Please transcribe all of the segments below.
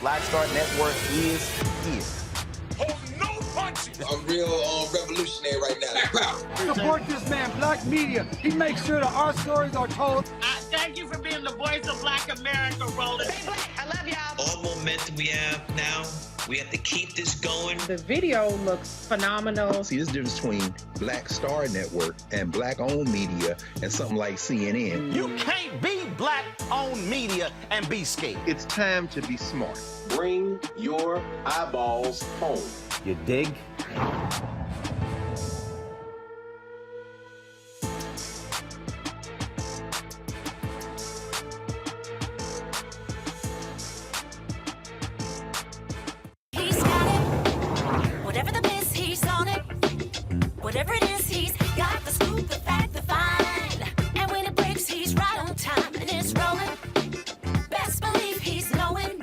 Black Star Network is here. Hold no punches. I'm real revolutionary right now. Support this man, Black Media. He makes sure that our stories are told. Thank you for being the voice of Black America, Roland. Stay black. I love y'all. All momentum we have now, we have to keep this going. The video looks phenomenal. See, there's a difference between Black Star Network and Black-owned media and something like CNN. You can't be Black-owned media and be scared. It's time to be smart. Bring your eyeballs home. You dig? Whatever it is, he's got the scoop, the fact, the find. And when it breaks, he's right on time and it's rolling. Best believe he's knowing.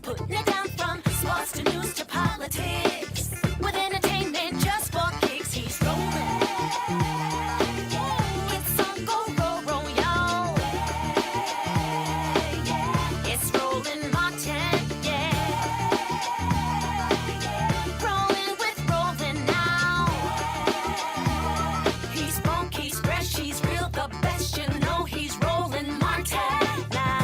Putting it down from sports to news to politics. With entertainment just for kicks, he's rolling. It's on go, roll, roll, y'all. It's Roland Martin, yeah. Rolling with Roland now. He's funky, he's fresh, he's real, the best, you know he's Roland Martin now.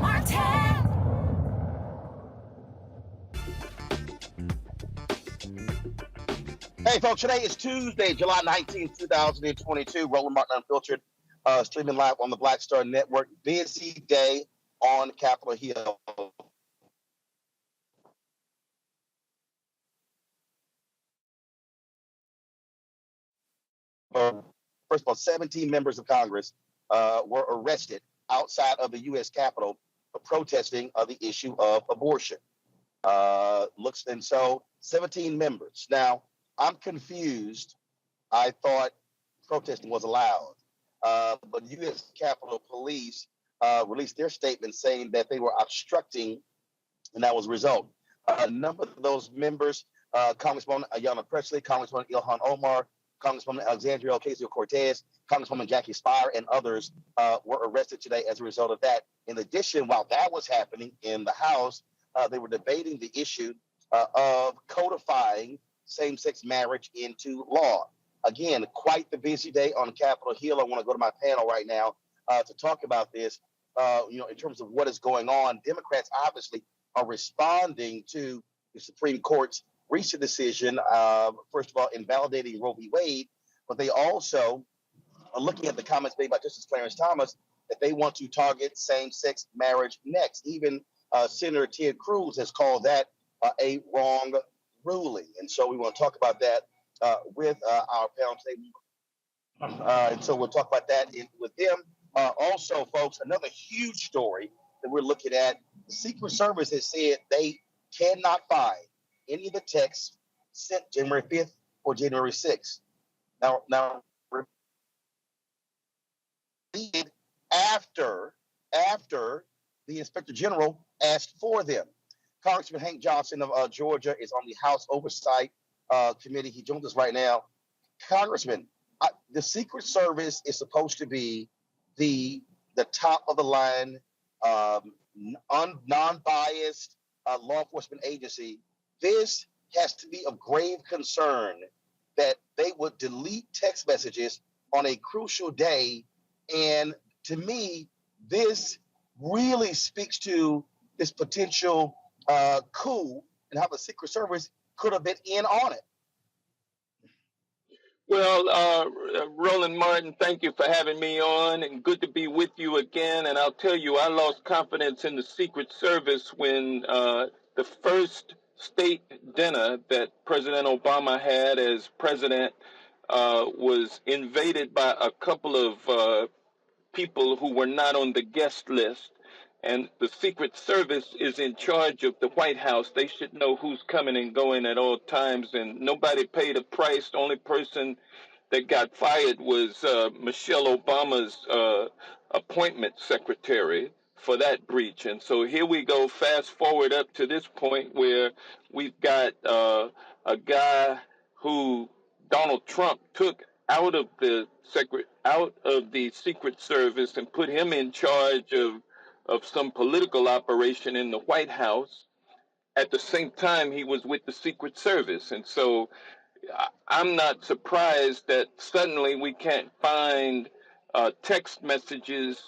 Martin. Hey, folks, today is Tuesday, July 19th, 2022. Roland Martin Unfiltered, streaming live on the Black Star Network. Busy day on Capitol Hill. First of all, 17 members of Congress were arrested outside of the U.S. Capitol for protesting the issue of abortion. And so 17 members. Now, I'm confused. I thought protesting was allowed. But U.S. Capitol Police released their statement saying that they were obstructing, and that was a result. A number of those members, Congresswoman Ayanna Pressley, Congresswoman Ilhan Omar, Congresswoman Alexandria Ocasio-Cortez, Congresswoman Jackie Spire, and others were arrested today as a result of that. In addition, while that was happening in the House, they were debating the issue of codifying same-sex marriage into law. Again, quite the busy day on Capitol Hill. I want to go to my panel right now to talk about this. In terms of what is going on, Democrats obviously are responding to the Supreme Court's recent decision, first of all, invalidating Roe v. Wade, but they also are looking at the comments made by Justice Clarence Thomas that they want to target same-sex marriage next. Even Senator Ted Cruz has called that a wrong ruling. And so we want to talk about that with our panel today. And so we'll talk about that with them. Also, folks, another huge story that we're looking at, the Secret Service has said they cannot find any of the texts sent January 5th or January 6th. Now, after the Inspector General asked for them. Congressman Hank Johnson of Georgia is on the House Oversight Committee. He joins us right now. Congressman, the Secret Service is supposed to be the top of the line, non-biased law enforcement agency. This has to be of grave concern that they would delete text messages on a crucial day. And to me, this really speaks to this potential coup and how the Secret Service could have been in on it. Well, Roland Martin, thank you for having me on, and good to be with you again. And I'll tell you, I lost confidence in the Secret Service when the first state dinner that President Obama had as president was invaded by a couple of people who were not on the guest list. And the Secret Service is in charge of the White House. They should know who's coming and going at all times, and nobody paid a price. The only person that got fired was Michelle Obama's appointment secretary for that breach. And so here we go, fast forward up to this point where we've got a guy who Donald Trump took out of the Secret Service and put him in charge of some political operation in the White House. At the same time, he was with the Secret Service, and so I'm not surprised that suddenly we can't find text messages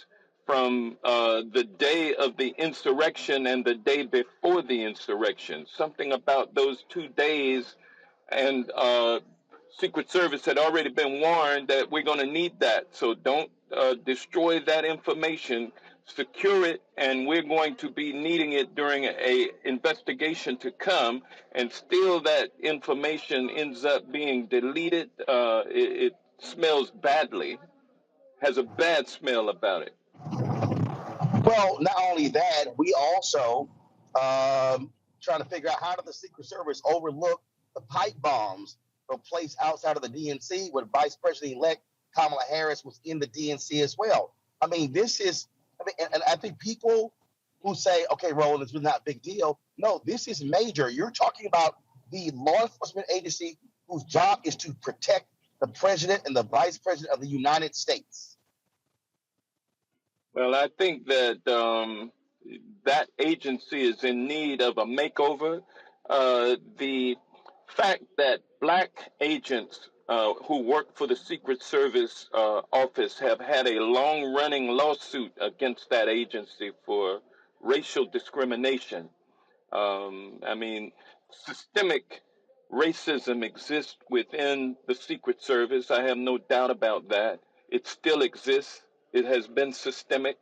from the day of the insurrection and the day before the insurrection. Something about those 2 days, and Secret Service had already been warned that we're going to need that. So don't destroy that information. Secure it, and we're going to be needing it during a investigation to come. And still, that information ends up being deleted. It smells badly, has a bad smell about it. Well, not only that, we also trying to figure out how did the Secret Service overlook the pipe bombs that were placed outside of the DNC when Vice President-elect Kamala Harris was in the DNC as well. I mean, and I think people who say, okay, Roland, it's really not a big deal. No, this is major. You're talking about the law enforcement agency whose job is to protect the president and the vice president of the United States. Well, I think that that agency is in need of a makeover. The fact that black agents who work for the Secret Service office have had a long-running lawsuit against that agency for racial discrimination. I mean, systemic racism exists within the Secret Service. I have no doubt about that. It still exists. It has been systemic,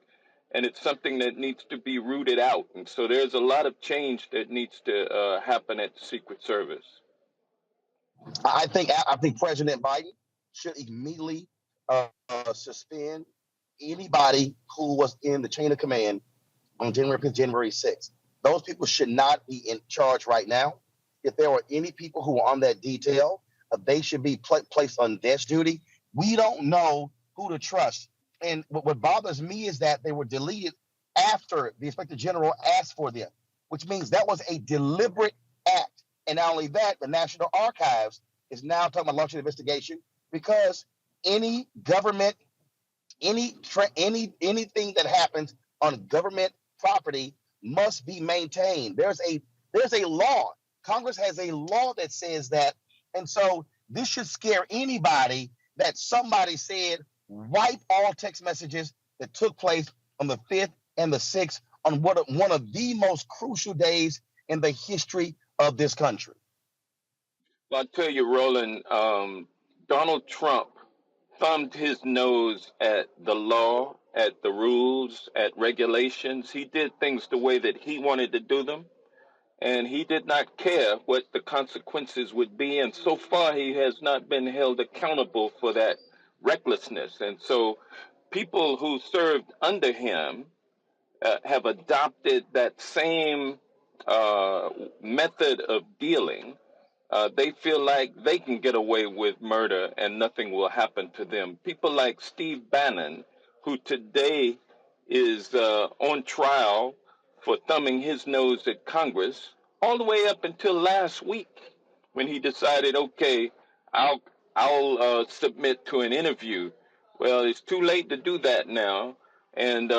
and it's something that needs to be rooted out. And so there's a lot of change that needs to happen at the Secret Service. I think President Biden should immediately suspend anybody who was in the chain of command on January 5th, January 6th. Those people should not be in charge right now. If there were any people who were on that detail, they should be placed on desk duty. We don't know who to trust. And what bothers me is that they were deleted after the Inspector General asked for them, which means that was a deliberate act. And not only that, the National Archives is now talking about launching an investigation because any government, anything that happens on government property must be maintained. There's a law. Congress has a law that says that. And so this should scare anybody that somebody said, wipe all text messages that took place on the 5th and the 6th on one of the most crucial days in the history of this country. Well, I'll tell you, Roland, Donald Trump thumbed his nose at the law, at the rules, at regulations. He did things the way that he wanted to do them, and he did not care what the consequences would be. And so far, he has not been held accountable for that recklessness. And so people who served under him have adopted that same method of dealing. They feel like they can get away with murder and nothing will happen to them. People like Steve Bannon, who today is on trial for thumbing his nose at Congress, all the way up until last week when he decided, okay, I'll submit to an interview. Well, it's too late to do that now. And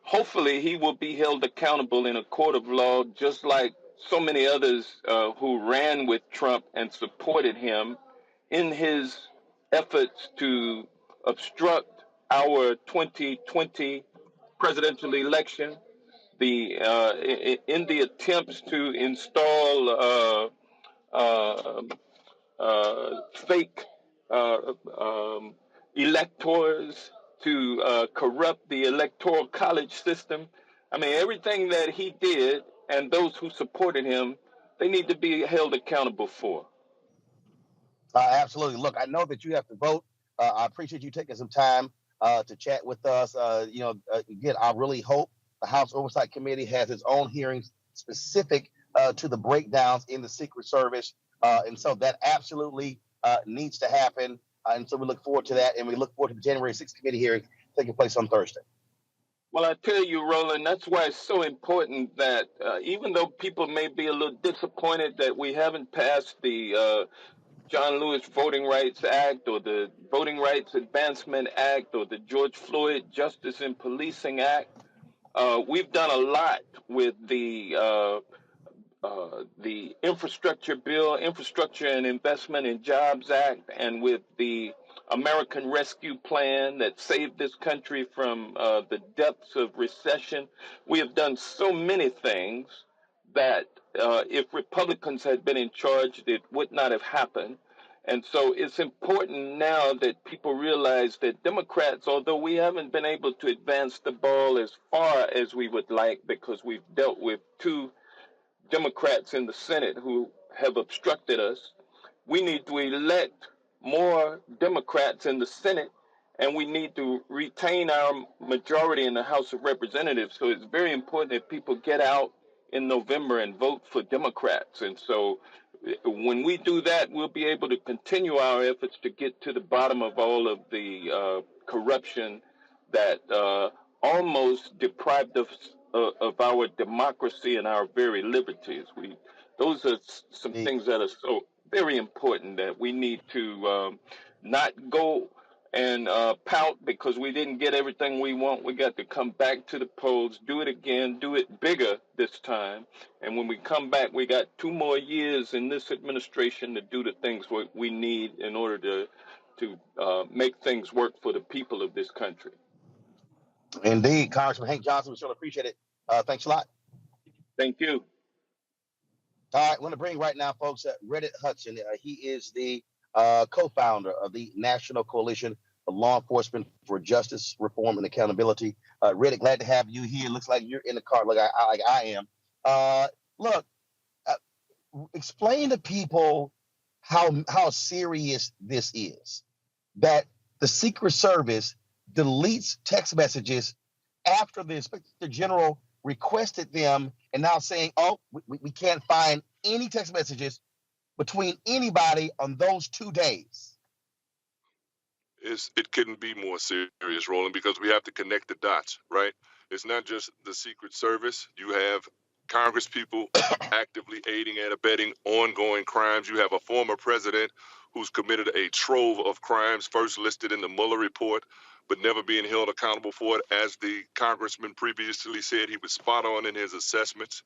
hopefully he will be held accountable in a court of law, just like so many others who ran with Trump and supported him in his efforts to obstruct our 2020 presidential election, in the attempts to install fake electors, to corrupt the electoral college system. I mean, everything that he did and those who supported him, they need to be held accountable for. Absolutely. Look, I know that you have to vote. I appreciate you taking some time to chat with us. Again, I really hope the House Oversight Committee has its own hearings specific to the breakdowns in the Secret Service. And so that absolutely needs to happen. And so we look forward to that. And we look forward to the January 6th committee hearing taking place on Thursday. Well, I tell you, Roland, that's why it's so important that even though people may be a little disappointed that we haven't passed the John Lewis Voting Rights Act or the Voting Rights Advancement Act or the George Floyd Justice and Policing Act. We've done a lot with the infrastructure bill, Infrastructure and Investment in Jobs Act, and with the American Rescue Plan that saved this country from the depths of recession. We have done so many things that if Republicans had been in charge, it would not have happened. And so it's important now that people realize that Democrats, although we haven't been able to advance the ball as far as we would like because we've dealt with two Democrats in the Senate who have obstructed us, we need to elect more Democrats in the Senate, and we need to retain our majority in the House of Representatives. So it's very important that people get out in November and vote for Democrats. And so when we do that, we'll be able to continue our efforts to get to the bottom of all of the corruption that almost deprived us of our democracy and our very liberties. Those are some things that are so very important that we need to not go and pout because we didn't get everything we want. We got to come back to the polls, do it again, do it bigger this time. And when we come back, we got 2 more years in this administration to do the things we need in order to make things work for the people of this country. Indeed, Congressman Hank Johnson, we certainly appreciate it. Thanks a lot. Thank you. All right, I want to bring right now, folks, Redditt Hudson. He is the co-founder of the National Coalition of Law Enforcement for Justice, Reform, and Accountability. Redditt, glad to have you here. Looks like you're in the car like I am. Look, explain to people how serious this is, that the Secret Service deletes text messages after the Inspector General requested them and now saying, oh, we can't find any text messages between anybody on those 2 days. It couldn't be more serious, Roland, because we have to connect the dots, right? It's not just the Secret Service. You have Congress people actively aiding and abetting ongoing crimes. You have a former president who's committed a trove of crimes, first listed in the Mueller report, but never being held accountable for it. As the congressman previously said, he was spot on in his assessments.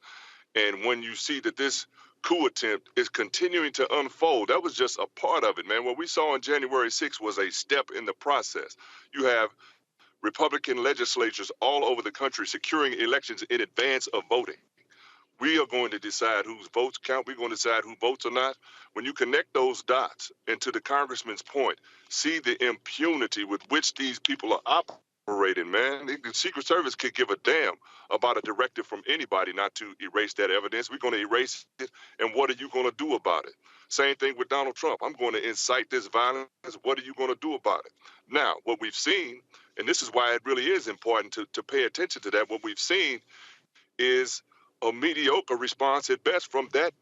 And when you see that this coup attempt is continuing to unfold, that was just a part of it, man. What we saw on January 6th was a step in the process. You have Republican legislatures all over the country securing elections in advance of voting. We are going to decide whose votes count. We're going to decide who votes or not. When you connect those dots, and to the congressman's point, see the impunity with which these people are operating, man. The Secret Service could give a damn about a directive from anybody not to erase that evidence. We're going to erase it, and what are you going to do about it? Same thing with Donald Trump. I'm going to incite this violence. What are you going to do about it? Now, what we've seen, and this is why it really is important to pay attention to that, what we've seen is a mediocre response at best from that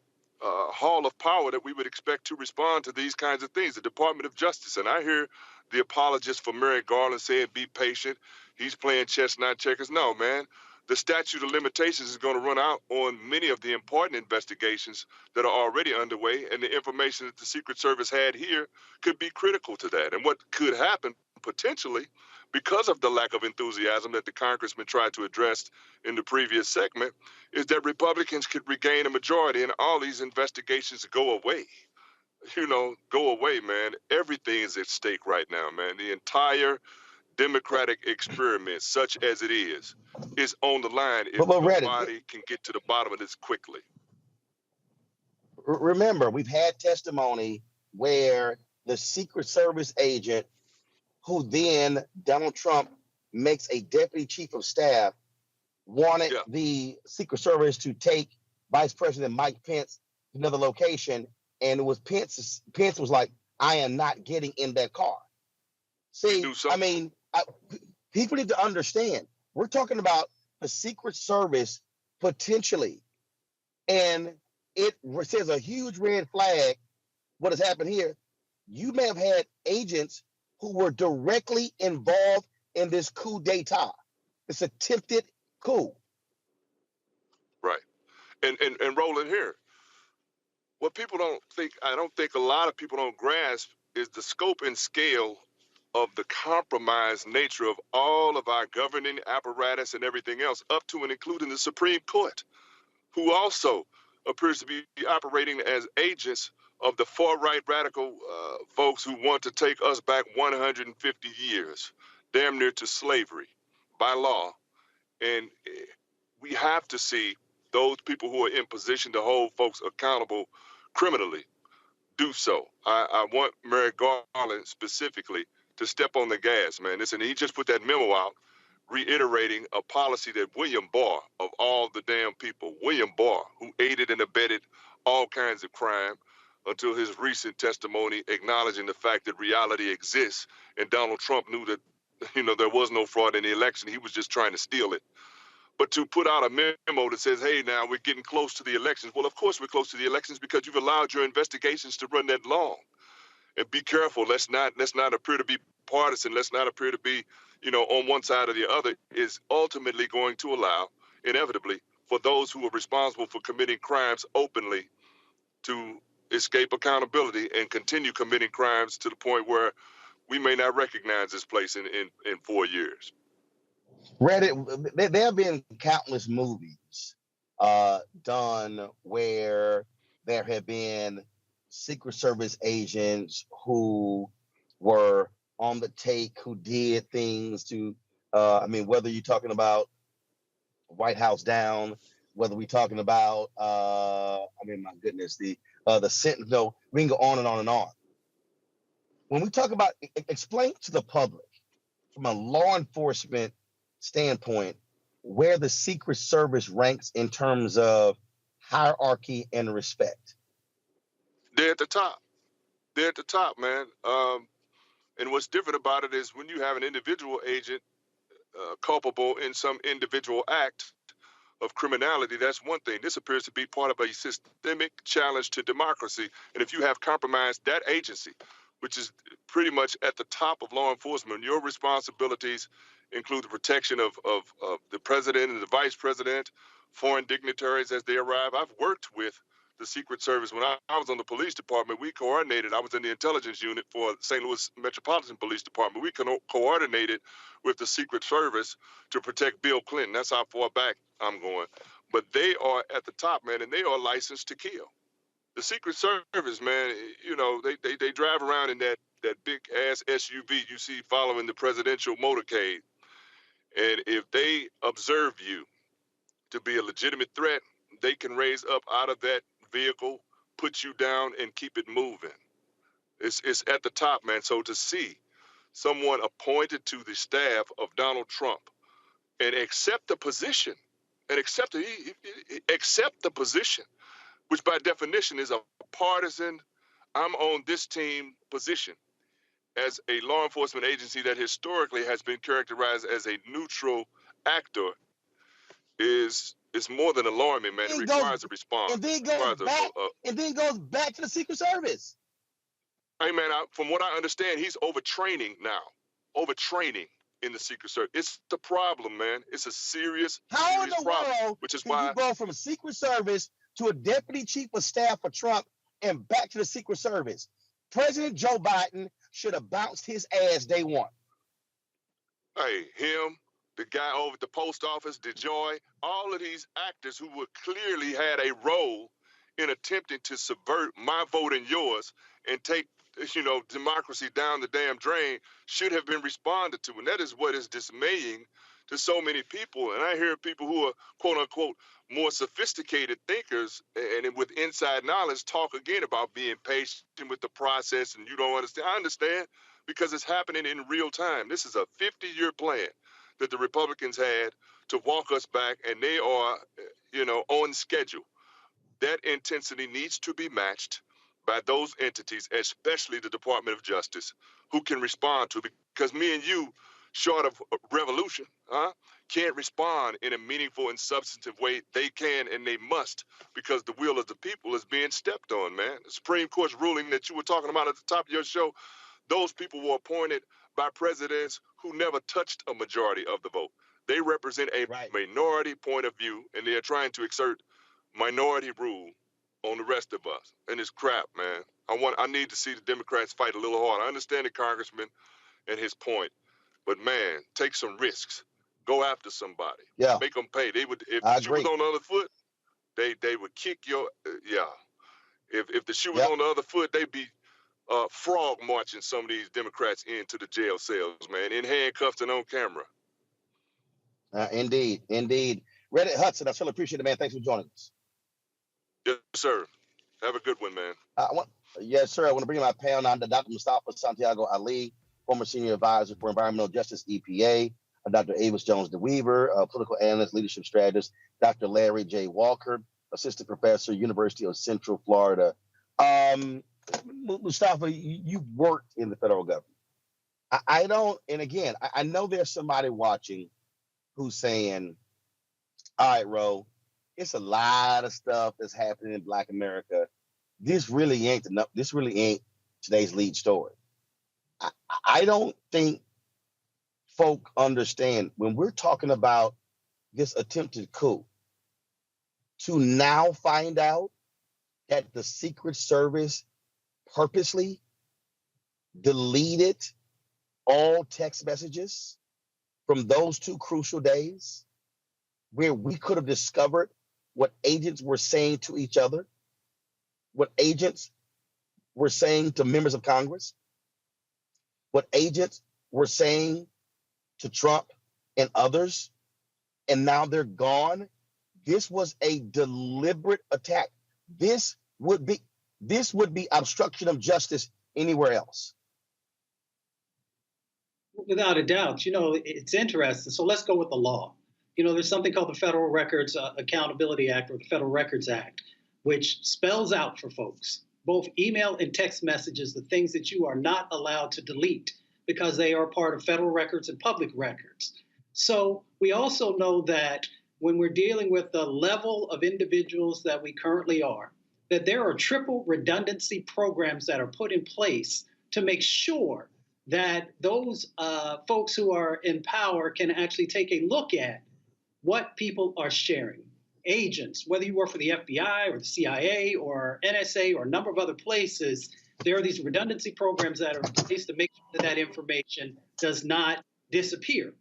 hall of power that we would expect to respond to these kinds of things, the Department of Justice. And I hear the apologists for Merrick Garland saying, be patient. He's playing chess, not checkers. No, man. The statute of limitations is going to run out on many of the important investigations that are already underway, and the information that the Secret Service had here could be critical to that. And what could happen potentially, because of the lack of enthusiasm that the congressman tried to address in the previous segment, is that Republicans could regain a majority and all these investigations go away. You know, go away, man. Everything is at stake right now, man. The entire democratic experiment, such as it is on the line if nobody can get to the bottom of this quickly. Remember, we've had testimony where the Secret Service agent, who then Donald Trump makes a deputy chief of staff, wanted the Secret Service to take Vice President Mike Pence to another location, and it was Pence was like, I am not getting in that car. See, I mean, people need to understand, we're talking about the Secret Service potentially, and it says a huge red flag. What has happened here? You may have had agents who were directly involved in this coup d'etat, this attempted coup. Right. And Roland, here, what people don't think, I don't think a lot of people don't grasp is the scope and scale of the compromised nature of all of our governing apparatus and everything else, up to and including the Supreme Court, who also appears to be operating as agents of the far-right radical folks who want to take us back 150 years, damn near to slavery by law. And we have to see those people who are in position to hold folks accountable criminally do so. I want Merrick Garland specifically to step on the gas, man. Listen, he just put that memo out reiterating a policy that William Barr, of all the damn people, William Barr, who aided and abetted all kinds of crime until his recent testimony acknowledging the fact that reality exists, and Donald Trump knew that, there was no fraud in the election. He was just trying to steal it. But to put out a memo that says, hey, now we're getting close to the elections. Well, of course we're close to the elections because you've allowed your investigations to run that long. And be careful. Let's not appear to be partisan. Let's not appear to be, on one side or the other, is ultimately going to allow, inevitably, for those who are responsible for committing crimes openly to escape accountability and continue committing crimes to the point where we may not recognize this place in 4 years. Redditt, there have been countless movies done where there have been Secret Service agents who were on the take, who did things to, whether you're talking about White House Down, whether we're talking about, my goodness, the Sentinel, we can go on and on and on. When we talk about, explain to the public from a law enforcement standpoint where the Secret Service ranks in terms of hierarchy and respect. They're at the top. They're at the top, man. And what's different about it is when you have an individual agent culpable in some individual act of criminality, that's one thing. This appears to be part of a systemic challenge to democracy. And if you have compromised that agency, which is pretty much at the top of law enforcement, your responsibilities include the protection of the president and the vice president, foreign dignitaries as they arrive. I've worked with the Secret Service. When I was on the police department, we coordinated. I was in the intelligence unit for St. Louis Metropolitan Police Department. We coordinated with the Secret Service to protect Bill Clinton. That's how far back I'm going. But they are at the top, man, and they are licensed to kill. The Secret Service, man, they drive around in that big ass SUV you see following the presidential motorcade. And if they observe you to be a legitimate threat, they can raise up out of that vehicle, put you down, and keep it moving. It's at the top, man. So to see someone appointed to the staff of Donald Trump and accept the position, accept the position, which by definition is a partisan, I'm on this team position, as a law enforcement agency that historically has been characterized as a neutral actor, is more than alarming, man. It requires a response. And then goes back to the Secret Service. Hey, man, from what I understand, he's overtraining now. Overtraining in the Secret Service. It's the problem, man. It's a serious problem. World which is can why you go from a Secret Service to a deputy chief of staff for Trump and back to the Secret Service? President Joe Biden should have bounced his ass day one. Hey, him, the guy over at the post office, DeJoy, all of these actors who were clearly had a role in attempting to subvert my vote and yours and take, democracy down the damn drain should have been responded to. And that is what is dismaying to so many people. And I hear people who are, quote unquote, more sophisticated thinkers and with inside knowledge talk again about being patient with the process and you don't understand. I understand because it's happening in real time. This is a 50-year plan that the Republicans had to walk us back, and they are, on schedule. That intensity needs to be matched by those entities, especially the Department of Justice, who can respond to it. Because me and you, short of revolution, can't respond in a meaningful and substantive way. They can and they must, because the will of the people is being stepped on, man. The Supreme Court's ruling that you were talking about at the top of your show, those people were appointed by presidents who never touched a majority of the vote. They represent a minority point of view, and they are trying to exert minority rule on the rest of us. And it's crap, man. I need to see the Democrats fight a little harder. I understand the congressman and his point, but man, take some risks. Go after somebody. Yeah. Make them pay. They would, if I the shoe was agree. on the other foot, they would kick your, yeah. If the shoe was Yep. on the other foot, they'd be frog marching some of these Democrats into the jail cells, man, in handcuffs and on camera. Indeed. Redditt Hudson, I still appreciate it, man. Thanks for joining us. Yes, sir. Have a good one, man. Yes, sir. I want to bring my panel on to Dr. Mustafa Santiago Ali, former senior advisor for environmental justice, EPA, Dr. Avis Jones DeWeaver, political analyst, leadership strategist, Dr. Larry J. Walker, assistant professor, University of Central Florida. Mustafa, you've worked in the federal government. I don't, and again, I know there's somebody watching who's saying, all right, Ro, it's a lot of stuff that's happening in Black America. This really ain't enough. This really ain't today's lead story. I don't think folk understand when we're talking about this attempted coup, to now find out that the Secret Service purposely deleted all text messages from those 2 crucial days where we could have discovered what agents were saying to each other, what agents were saying to members of Congress, what agents were saying to Trump and others, and now they're gone. This was a deliberate attack. This would be obstruction of justice anywhere else. Without a doubt. You know, it's interesting. So let's go with the law. You know, there's something called the Federal Records Accountability Act, or the Federal Records Act, which spells out for folks, both email and text messages, the things that you are not allowed to delete because they are part of federal records and public records. So we also know that when we're dealing with the level of individuals that we currently are, that there are triple redundancy programs that are put in place to make sure that those folks who are in power can actually take a look at what people are sharing. Agents, whether you work for the FBI or the CIA or NSA or a number of other places, there are these redundancy programs that are in place to make sure that information does not disappear.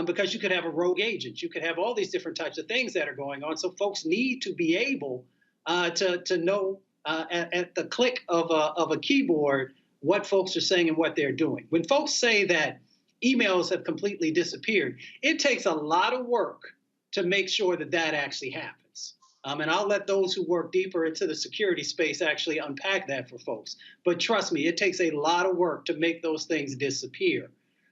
Because you could have a rogue agent, you could have all these different types of things that are going on. So folks need to be able to know at the click of a keyboard what folks are saying and what they're doing. When folks say that emails have completely disappeared, it takes a lot of work to make sure that that actually happens. And I'll let those who work deeper into the security space actually unpack that for folks. But trust me, it takes a lot of work to make those things disappear.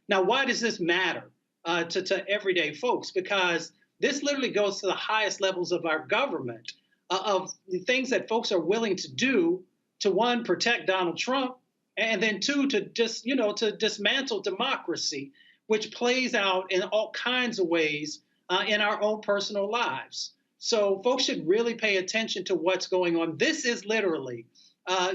Now, why does this matter to everyday folks? Because this literally goes to the highest levels of our government, of the things that folks are willing to do to, one, protect Donald Trump, and then 2, to just, to dismantle democracy, which plays out in all kinds of ways in our own personal lives. So folks should really pay attention to what's going on. This is literally,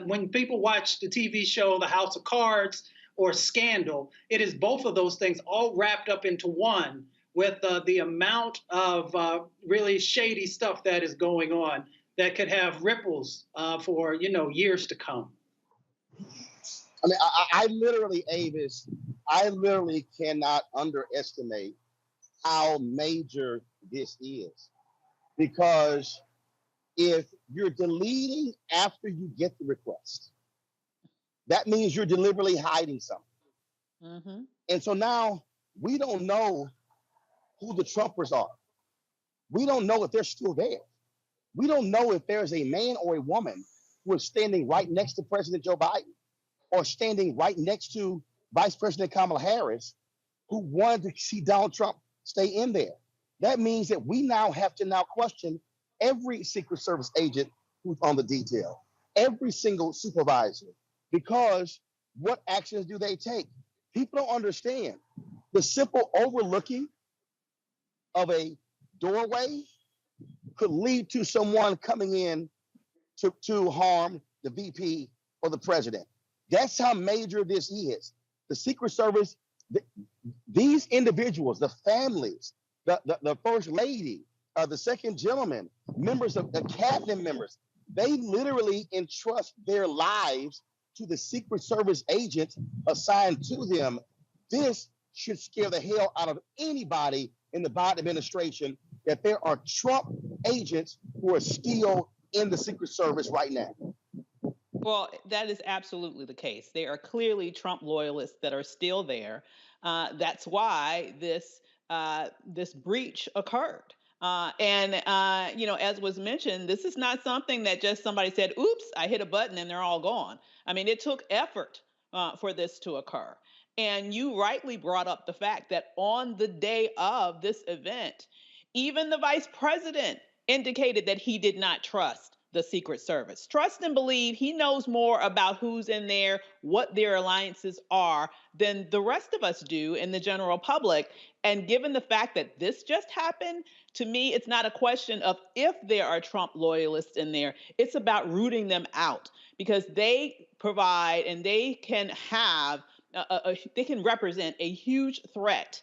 when people watch the TV show The House of Cards or Scandal, it is both of those things all wrapped up into one, with the amount of really shady stuff that is going on that could have ripples for, years to come. I mean, I literally, Avis, I literally cannot underestimate how major this is. Because if you're deleting after you get the request, that means you're deliberately hiding something. Mm-hmm. And so now we don't know who the Trumpers are. We don't know if they're still there. We don't know if there's a man or a woman who is standing right next to President Joe Biden or standing right next to Vice President Kamala Harris, who wanted to see Donald Trump stay in there. That means that we now have to question every Secret Service agent who's on the detail, every single supervisor, because what actions do they take? People don't understand. The simple overlooking of a doorway could lead to someone coming in to harm the VP or the president. That's how major this is. The Secret Service, these individuals, the families, the first lady, the second gentleman, members of the cabinet members, They literally entrust their lives to the Secret Service agents assigned to them. This should scare the hell out of anybody in the Biden administration, that there are Trump agents who are still in the Secret Service right now. Well, that is absolutely the case. There are clearly Trump loyalists that are still there. That's why this breach occurred. As was mentioned, this is not something that just somebody said, "Oops, I hit a button and they're all gone." I mean, it took effort for this to occur. And you rightly brought up the fact that on the day of this event, even the vice president indicated that he did not trust the Secret Service. Trust and believe he knows more about who's in there, what their alliances are, than the rest of us do in the general public. And given the fact that this just happened, to me, it's not a question of if there are Trump loyalists in there. It's about rooting them out, because they provide and they can have they can represent a huge threat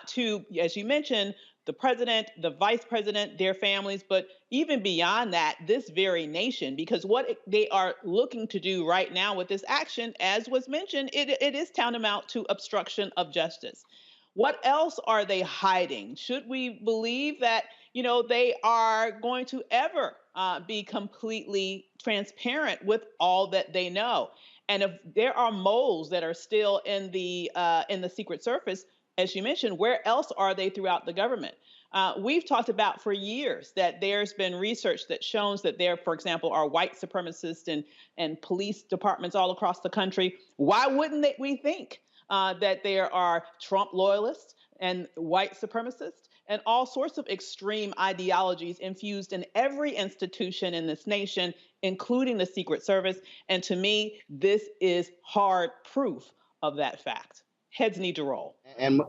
to, as you mentioned, the president, the vice president, their families, but even beyond that, this very nation, because what they are looking to do right now with this action, as was mentioned, it is tantamount to obstruction of justice. What else are they hiding? Should we believe that, they are going to ever be completely transparent with all that they know? And if there are moles that are still in the Secret Service, as you mentioned, where else are they throughout the government? We've talked about for years that there's been research that shows that there, for example, are white supremacists and police departments all across the country. Why wouldn't we think that there are Trump loyalists and white supremacists and all sorts of extreme ideologies infused in every institution in this nation, including the Secret Service? And to me, this is hard proof of that fact. Heads need to roll. And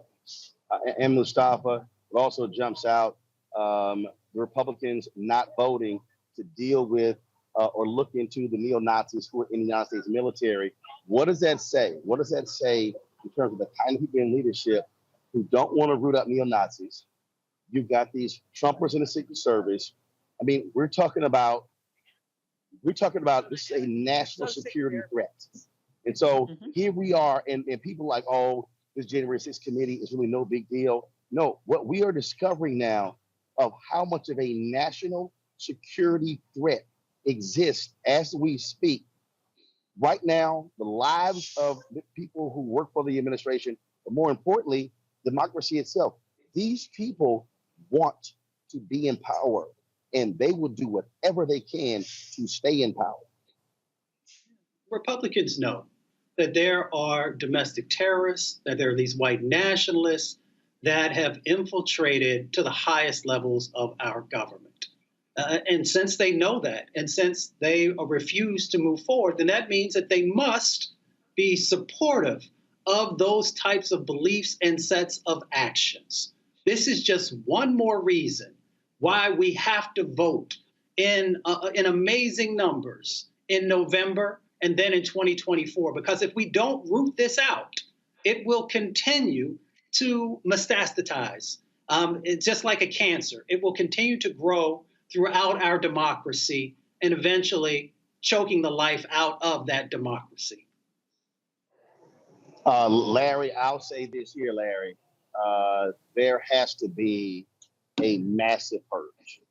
Mustafa, it also jumps out, the Republicans not voting to deal with or look into the neo-Nazis who are in the United States military. What does that say? What does that say in terms of the kind of people in leadership who don't want to root out neo-Nazis? You've got these Trumpers in the Secret Service. I mean, we're talking about this is a national security threat. And so here we are, and people like, oh, this January 6th committee is really no big deal. No, what we are discovering now of how much of a national security threat exists as we speak. Right now, the lives of the people who work for the administration, but more importantly, democracy itself. These people want to be in power, and they will do whatever they can to stay in power. Republicans know that there are domestic terrorists, that there are these white nationalists that have infiltrated to the highest levels of our government. And since they know that, and since they refuse to move forward, then that means that they must be supportive of those types of beliefs and sets of actions. This is just one more reason why we have to vote in amazing numbers in November and then in 2024. Because if we don't root this out, it will continue to metastasize. It's just like a cancer. It will continue to grow throughout our democracy and eventually choking the life out of that democracy. Larry, I'll say this here, Larry. There has to be a massive purge.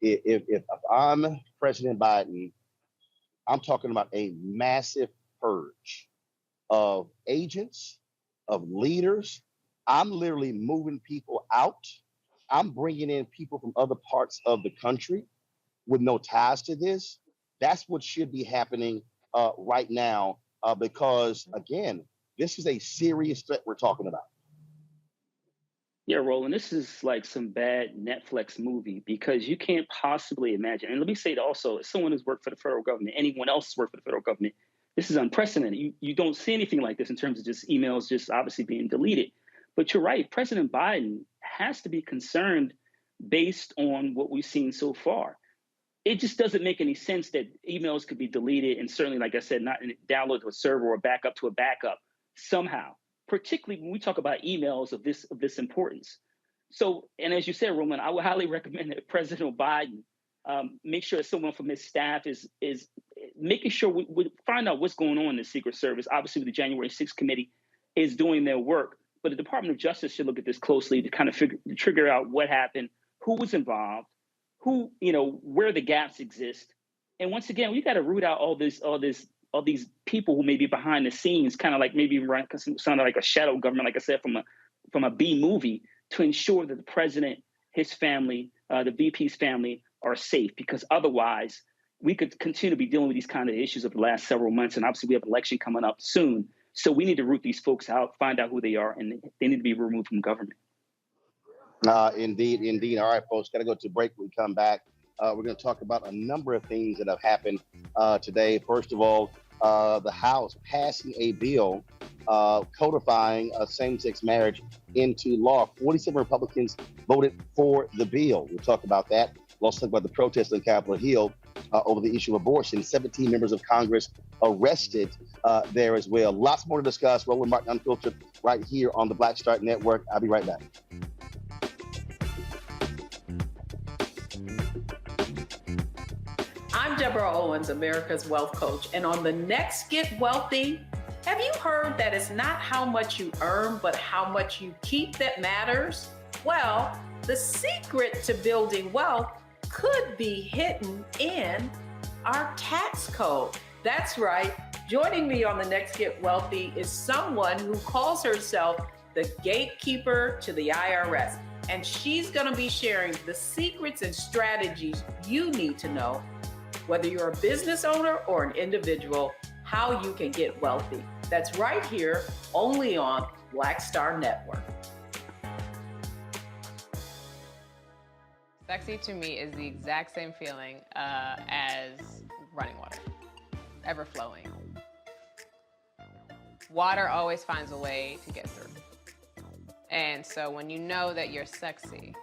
If I'm President Biden, I'm talking about a massive purge of agents, of leaders. I'm literally moving people out. I'm bringing in people from other parts of the country with no ties to this. That's what should be happening right now, because, again, this is a serious threat we're talking about. Yeah, Roland, this is like some bad Netflix movie, because you can't possibly imagine. And let me say it also, as someone who's worked for the federal government, anyone else who's worked for the federal government, this is unprecedented. You don't see anything like this in terms of just emails just obviously being deleted. But you're right, President Biden has to be concerned based on what we've seen so far. It just doesn't make any sense that emails could be deleted, and certainly, like I said, not download to a server or back up to a backup somehow, particularly when we talk about emails of this importance. So, and as you said, Roland, I would highly recommend that President Biden make sure that someone from his staff is making sure we find out what's going on in the Secret Service. Obviously, the January 6th committee is doing their work, but the Department of Justice should look at this closely to kind of figure out what happened, who was involved, where the gaps exist. And once again, we got to root out all these people who may be behind the scenes, kind of like maybe sounded like a shadow government, like I said, from a B movie, to ensure that the president, his family, the VP's family are safe, because otherwise we could continue to be dealing with these kind of issues of the last several months. And obviously we have an election coming up soon. So we need to root these folks out, find out who they are, and they need to be removed from government. Indeed. All right, folks, got to go to break. When we come back, we're going to talk about a number of things that have happened today. First of all, the House passing a bill codifying same-sex marriage into law. 47 Republicans voted for the bill. We'll talk about that. We'll also talk about the protests on Capitol Hill over the issue of abortion. 17 members of Congress arrested there as well. Lots more to discuss. Roland Martin Unfiltered right here on the Black Star Network. I'll be right back. I'm Deborah Owens, America's Wealth Coach, and on the next Get Wealthy, have you heard that it's not how much you earn, but how much you keep that matters? Well, the secret to building wealth could be hidden in our tax code. That's right. Joining me on the next Get Wealthy is someone who calls herself the gatekeeper to the IRS, and she's going to be sharing the secrets and strategies you need to know, whether you're a business owner or an individual, how you can get wealthy. That's right here, only on Black Star Network. Sexy to me is the exact same feeling as running water, ever flowing. Water always finds a way to get through. And so when you know that you're sexy,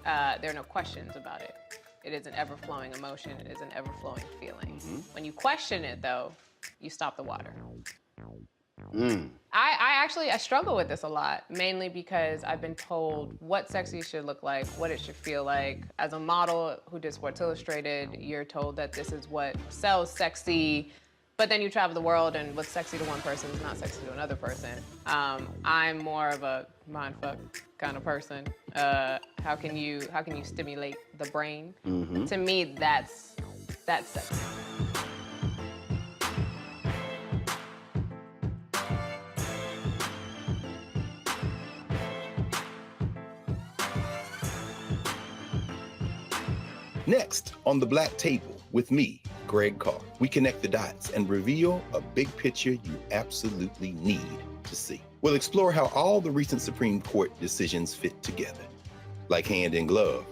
there are no questions about it. It is an ever-flowing emotion. It is an ever-flowing feeling. Mm-hmm. When you question it, though, you stop the water. I struggle with this a lot, mainly because I've been told what sexy should look like, what it should feel like. As a model who did Sports Illustrated, you're told that this is what sells sexy, but then you travel the world and what's sexy to one person is not sexy to another person. I'm more of a mindfuck kind of person. How can you stimulate the brain? Mm-hmm. To me, that's sexy. Next on the Black Table with me, Greg Carr, we connect the dots and reveal a big picture you absolutely need to see. We'll explore how all the recent Supreme Court decisions fit together, like hand in glove,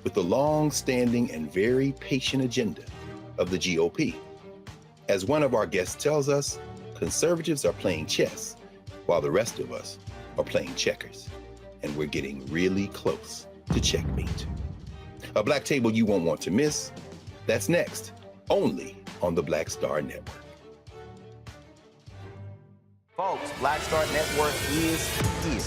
with the long-standing and very patient agenda of the GOP. As one of our guests tells us, conservatives are playing chess while the rest of us are playing checkers, and we're getting really close to checkmate. A Black Table you won't want to miss. That's next, only on the Black Star Network. Folks, Black Star Network is here.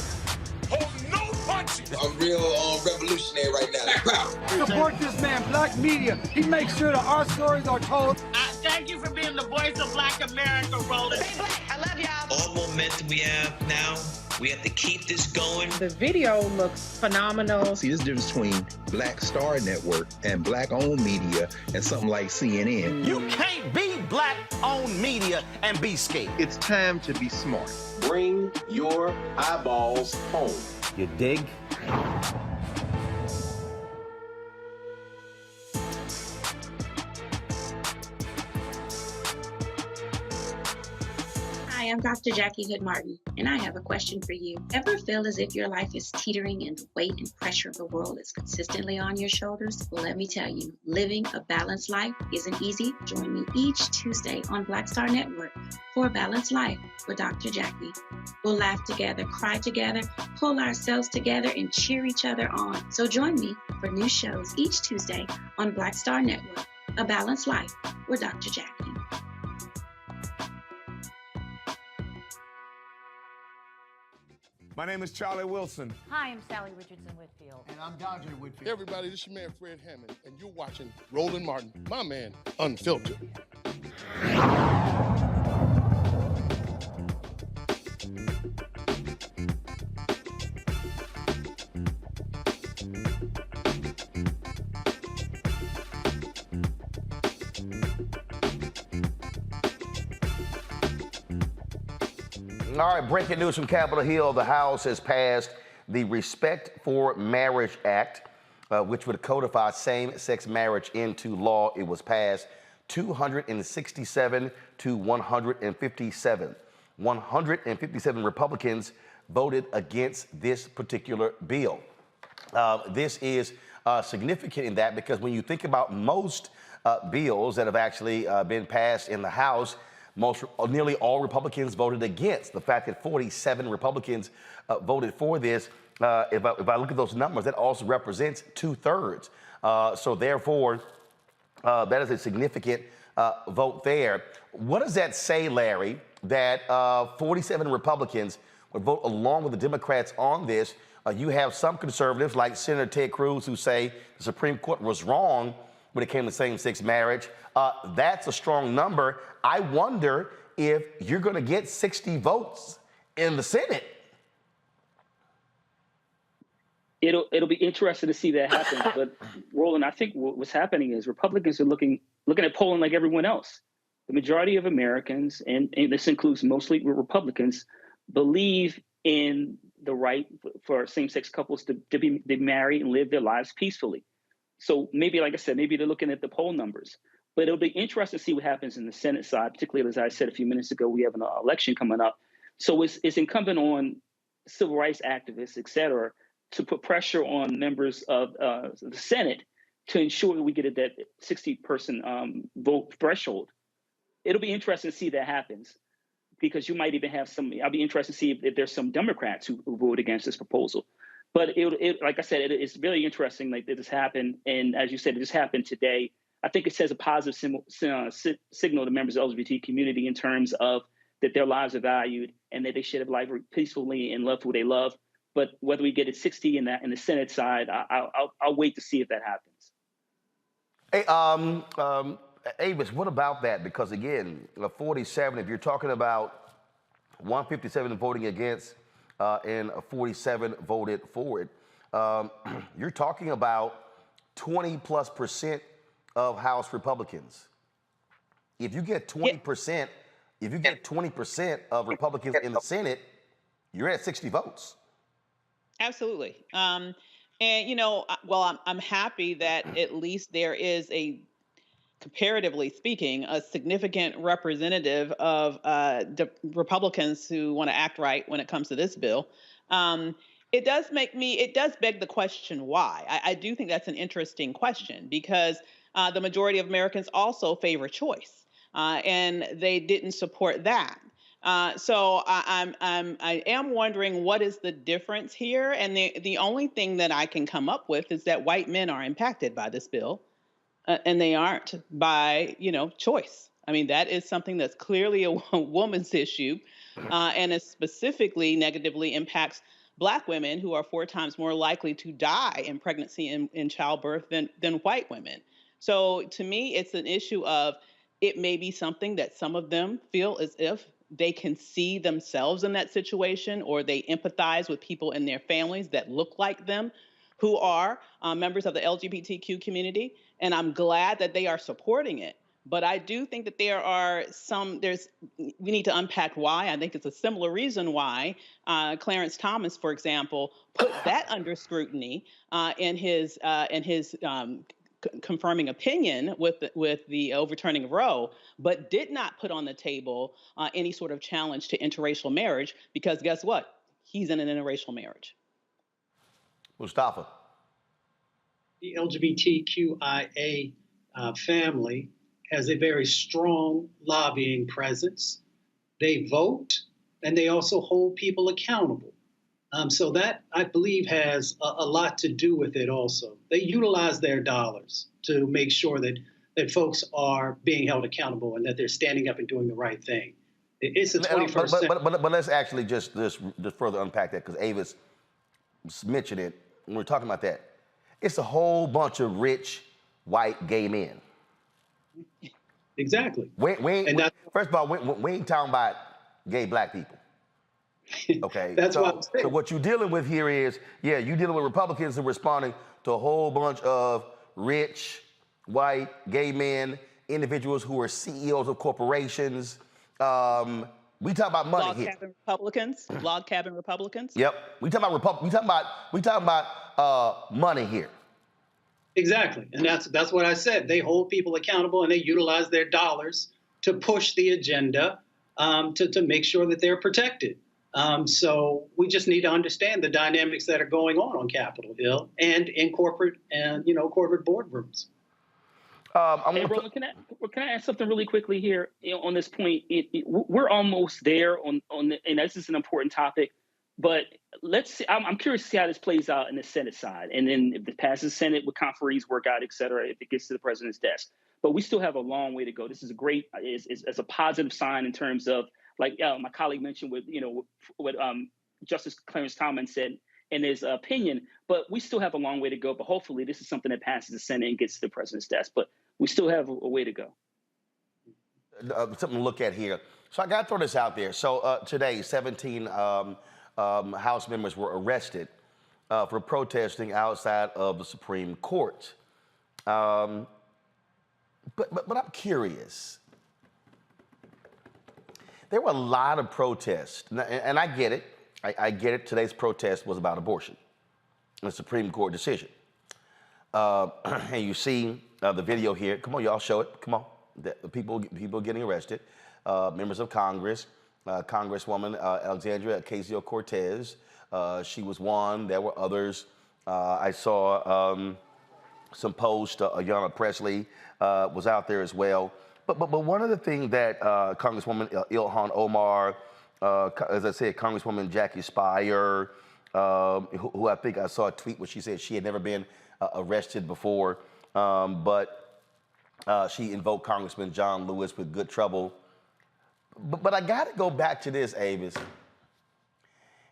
Oh, no punches! I'm real revolutionary right now. Support this man, Black Media. He makes sure that our stories are told. Thank you for being the voice of Black America, Roland. Stay black. I love y'all. All momentum we have now. We have to keep this going. The video looks phenomenal. See, there's a difference between Black Star Network and Black-owned media and something like CNN. You can't be Black-owned media and be scared. It's time to be smart. Bring your eyeballs home. You dig? Hi, I'm Dr. Jackie Hood Martin, and I have a question for you. Ever feel as if your life is teetering and the weight and pressure of the world is consistently on your shoulders? Well, let me tell you, living a balanced life isn't easy. Join me each Tuesday on Black Star Network for A Balanced Life with Dr. Jackie. We'll laugh together, cry together, pull ourselves together, and cheer each other on. So join me for new shows each Tuesday on Black Star Network, A Balanced Life with Dr. Jackie. My name is Charlie Wilson. Hi, I'm Sally Richardson Whitfield. And I'm Dodger Whitfield. Hey everybody, this is your man Fred Hammond, and you're watching Roland Martin, my man, Unfiltered. All right, breaking news from Capitol Hill. The House has passed the Respect for Marriage Act, which would codify same-sex marriage into law. It was passed 267 to 157. 157 Republicans voted against this particular bill. This is significant in that because when you think about most bills that have actually been passed in the House, nearly all Republicans voted against. The fact that 47 Republicans voted for this, if I look at those numbers, that also represents 2/3. So therefore, that is a significant vote there. What does that say, Larry, that 47 Republicans would vote along with the Democrats on this? You have some conservatives like Senator Ted Cruz who say the Supreme Court was wrong when it came to same-sex marriage. That's a strong number. I wonder if you're going to get 60 votes in the Senate. It'll be interesting to see that happen. But Roland, I think what's happening is Republicans are looking at polling like everyone else. The majority of Americans, and this includes mostly Republicans, believe in the right for same-sex couples to be married and live their lives peacefully. So maybe, like I said, maybe they're looking at the poll numbers. But it'll be interesting to see what happens in the Senate side, particularly, as I said a few minutes ago, we have an election coming up. So it's incumbent on civil rights activists, et cetera, to put pressure on members of the Senate to ensure that we get at that 60-person vote threshold. It'll be interesting to see that happens because you might even have I'll be interested to see if there's some Democrats who vote against this proposal. But like I said, it's really interesting that this happened. And as you said, it just happened today. I think it says a positive signal to members of the LGBT community in terms of that their lives are valued and that they should have life peacefully and love who they love. But whether we get it 60 in the Senate side, I'll wait to see if that happens. Hey, Avis, what about that? Because again, 47, if you're talking about 157 voting against and 47 voted for it, you're talking about 20+% of House Republicans. If you get 20%, if you get 20% of Republicans in the Senate, you're at 60 votes. Absolutely. And, you know, well, I'm happy that at least there is comparatively speaking, a significant representative of the Republicans who want to act right when it comes to this bill. It does beg the question why. I do think that's an interesting question because the majority of Americans also favor choice, and they didn't support that. So I am wondering what is the difference here, and the only thing that I can come up with is that white men are impacted by this bill, and they aren't by choice. I mean, that is something that's clearly a woman's issue, and it specifically negatively impacts Black women who are 4 times more likely to die in pregnancy and in childbirth than white women. So to me, it's an issue of it may be something that some of them feel as if they can see themselves in that situation, or they empathize with people in their families that look like them who are members of the LGBTQ community. And I'm glad that they are supporting it. But I do think that we need to unpack why. I think it's a similar reason why Clarence Thomas, for example, put that under scrutiny in his confirming opinion with the overturning of Roe, but did not put on the table any sort of challenge to interracial marriage, because guess what? He's in an interracial marriage. Mustafa. The LGBTQIA family has a very strong lobbying presence. They vote, and they also hold people accountable. So that, I believe, has a lot to do with it also. They utilize their dollars to make sure that folks are being held accountable and that they're standing up and doing the right thing. It's the 21st century. But let's actually just further unpack that, because Avis mentioned it when we're talking about that. It's a whole bunch of rich, white, gay men. Exactly. First of all, we ain't talking about gay black people. Okay. That's so, what I'm saying. So what you're dealing with here is, you're dealing with Republicans who are responding to a whole bunch of rich, white, gay men, individuals who are CEOs of corporations. We talk about money here. Log cabin Republicans. Log cabin Republicans. Yep. We talking about money here. Exactly, and that's what I said. They hold people accountable and they utilize their dollars to push the agenda to make sure that they're protected. So we just need to understand the dynamics that are going on Capitol Hill and in corporate corporate boardrooms. Hey, Roland, can I ask something really quickly here on this point? We're almost there on and this is an important topic, but let's see. I'm curious to see how this plays out in the Senate side, and then if it passes Senate with conferees work out, et cetera, if it gets to the president's desk. But we still have a long way to go. This is is a positive sign in terms of, like my colleague mentioned with what Justice Clarence Thomas said in his opinion. But we still have a long way to go. But hopefully, this is something that passes the Senate and gets to the president's desk. But we still have a way to go. Something to look at here. So I got to throw this out there. So today, 17 House members were arrested for protesting outside of the Supreme Court. But I'm curious. There were a lot of protests, and I get it. I get it. Today's protest was about abortion, a Supreme Court decision. And you see the video here. Come on, y'all, show it. Come on. The people getting arrested. Members of Congress, Congresswoman Alexandria Ocasio-Cortez. She was one. There were others. I saw some posts. Ayanna Pressley was out there as well. But one of the things that Congresswoman Ilhan Omar, as I said, Congresswoman Jackie Speier, who I think I saw a tweet where she said she had never been arrested before, but she invoked Congressman John Lewis with good trouble. But I got to go back to this, Avis.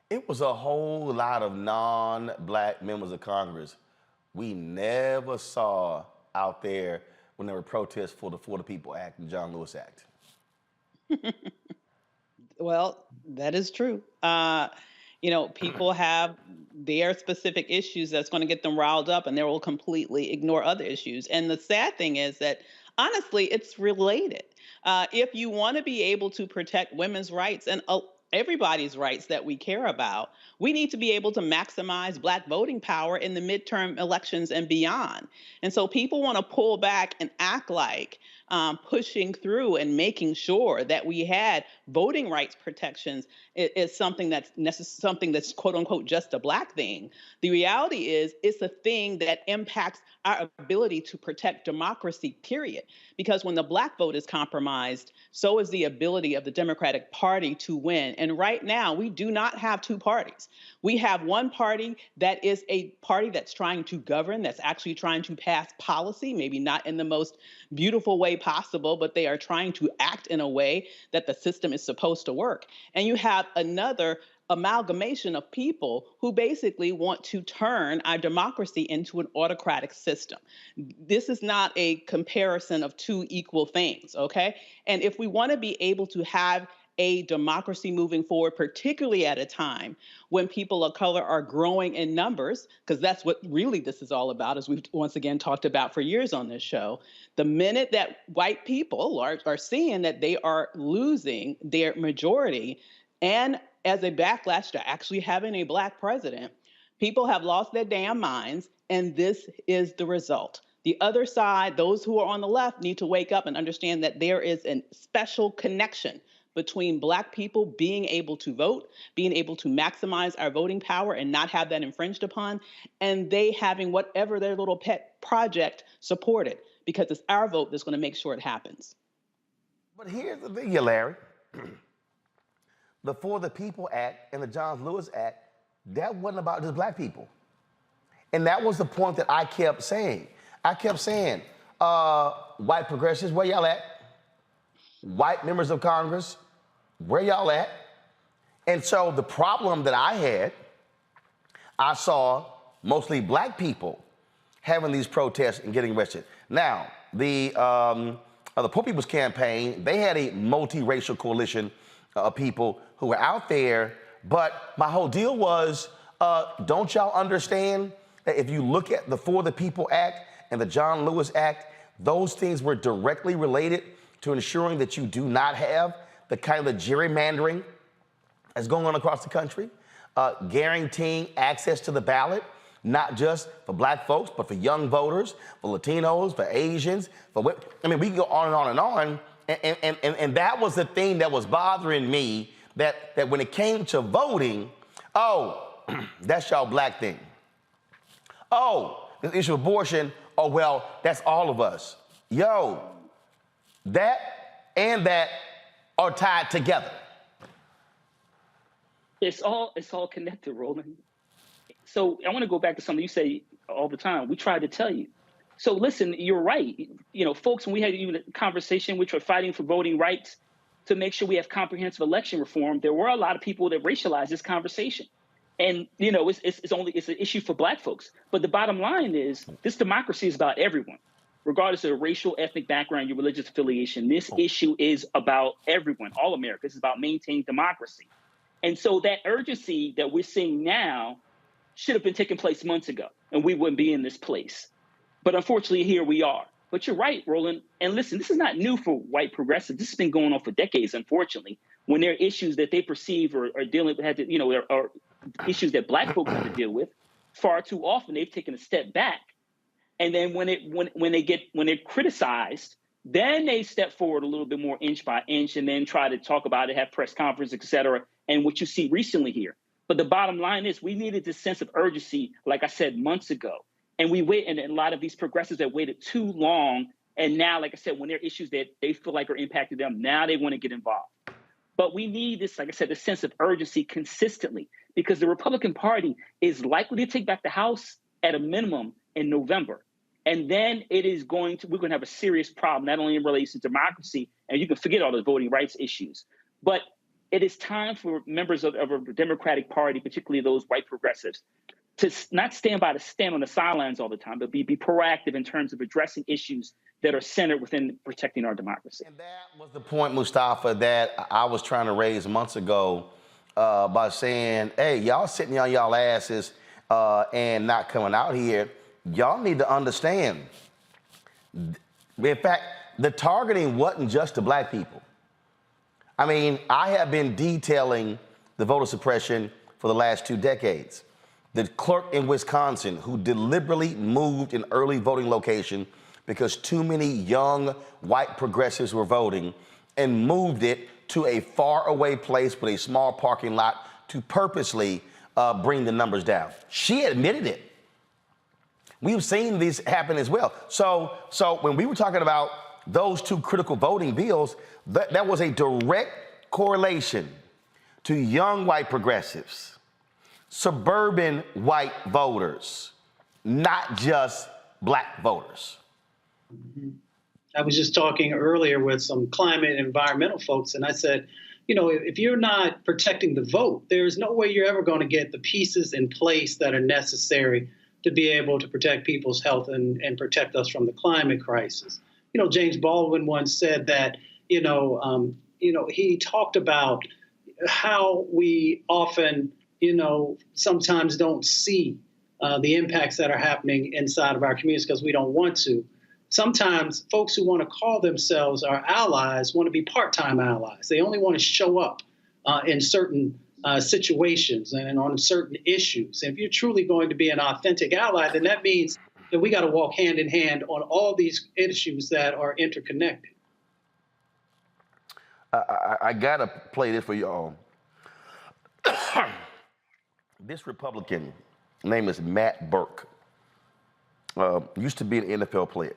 It was a whole lot of non-black members of Congress we never saw out there when there were protests for the For the People Act and John Lewis Act. Well, that is true. People have their specific issues that's going to get them riled up, and they will completely ignore other issues. And the sad thing is that, honestly, it's related. If you want to be able to protect women's rights and everybody's rights that we care about, we need to be able to maximize Black voting power in the midterm elections and beyond. And so people want to pull back and act like pushing through and making sure that we had voting rights protections is something that's quote unquote just a Black thing. The reality is it's a thing that impacts our ability to protect democracy, period. Because when the Black vote is compromised, so is the ability of the Democratic Party to win. And right now, we do not have two parties. We have one party that is a party that's trying to govern, that's actually trying to pass policy, maybe not in the most beautiful way possible, but they are trying to act in a way that the system is supposed to work. And you have another amalgamation of people who basically want to turn our democracy into an autocratic system. This is not a comparison of two equal things, okay? And if we want to be able to have a democracy moving forward, particularly at a time when people of color are growing in numbers, because that's what really this is all about, as we've once again talked about for years on this show. The minute that white people are seeing that they are losing their majority, and as a backlash to actually having a Black president, people have lost their damn minds, and this is the result. The other side, those who are on the left, need to wake up and understand that there is a special connection between Black people being able to vote, being able to maximize our voting power and not have that infringed upon, and they having whatever their little pet project supported, because it's our vote that's going to make sure it happens. But here's the thing, Larry. The For the People Act and the John Lewis Act, that wasn't about just Black people. And that was the point that I kept saying. White progressives, where y'all at? White members of Congress, Where y'all at? And so the problem that I saw mostly black people having these protests and getting arrested. Now, the Poor People's Campaign, they had a multiracial coalition of people who were out there, but my whole deal was, don't y'all understand that if you look at the For the People Act and the John Lewis Act, those things were directly related to ensuring that you do not have the kind of gerrymandering that's going on across the country, guaranteeing access to the ballot, not just for black folks, but for young voters, for Latinos, for Asians, we can go on and on and on. And that was the thing that was bothering me, that when it came to voting, oh, that's y'all black thing. Oh, the issue of abortion, oh, well, that's all of us. Yo, that and that are tied together. It's all connected, Roland. So I want to go back to something you say all the time. We tried to tell you. So listen, you're right. You know, folks, when we had even a conversation, which were fighting for voting rights to make sure we have comprehensive election reform, there were a lot of people that racialized this conversation. And, you know, it's an issue for black folks. But the bottom line is this democracy is about everyone, regardless of racial, ethnic background, your religious affiliation. This issue is about everyone, all Americans. It's about maintaining democracy. And so that urgency that we're seeing now should have been taking place months ago, and we wouldn't be in this place. But unfortunately, here we are. But you're right, Roland. And listen, this is not new for white progressives. This has been going on for decades, unfortunately, when there are issues that they perceive or are dealing with, there are issues that black folks have to deal with. Far too often, they've taken a step back. And then when they're criticized, then they step forward a little bit more inch by inch and then try to talk about it, have press conferences, et cetera, and what you see recently here. But the bottom line is we needed this sense of urgency, like I said, months ago. And and a lot of these progressives have waited too long. And now, like I said, when there are issues that they feel like are impacting them, now they want to get involved. But we need this, like I said, this sense of urgency consistently, because the Republican Party is likely to take back the House at a minimum in November. And then we're going to have a serious problem, not only in relation to democracy, and you can forget all the voting rights issues, but it is time for members of the Democratic Party, particularly those white progressives, to not stand on the sidelines all the time, but be proactive in terms of addressing issues that are centered within protecting our democracy. And that was the point, Mustafa, that I was trying to raise months ago by saying, hey, y'all sitting on y'all asses and not coming out here. Y'all need to understand. In fact, the targeting wasn't just to black people. I mean, I have been detailing the voter suppression for the last 2 decades. The clerk in Wisconsin who deliberately moved an early voting location because too many young white progressives were voting and moved it to a far away place with a small parking lot to purposely bring the numbers down. She admitted it. We've seen this happen as well. So when we were talking about those 2 critical voting bills, that was a direct correlation to young white progressives, suburban white voters, not just black voters. I was just talking earlier with some climate and environmental folks, and I said, you know, if you're not protecting the vote, there's no way you're ever going to get the pieces in place that are necessary to be able to protect people's health and protect us from the climate crisis. You know, James Baldwin once said that, he talked about how we often, sometimes don't see the impacts that are happening inside of our communities because we don't want to. Sometimes folks who want to call themselves our allies want to be part-time allies. They only want to show up in certain situations and on certain issues. And if you're truly going to be an authentic ally, then that means that we got to walk hand in hand on all these issues that are interconnected. I got to play this for y'all. This Republican, name is Matt Burke, used to be an NFL player.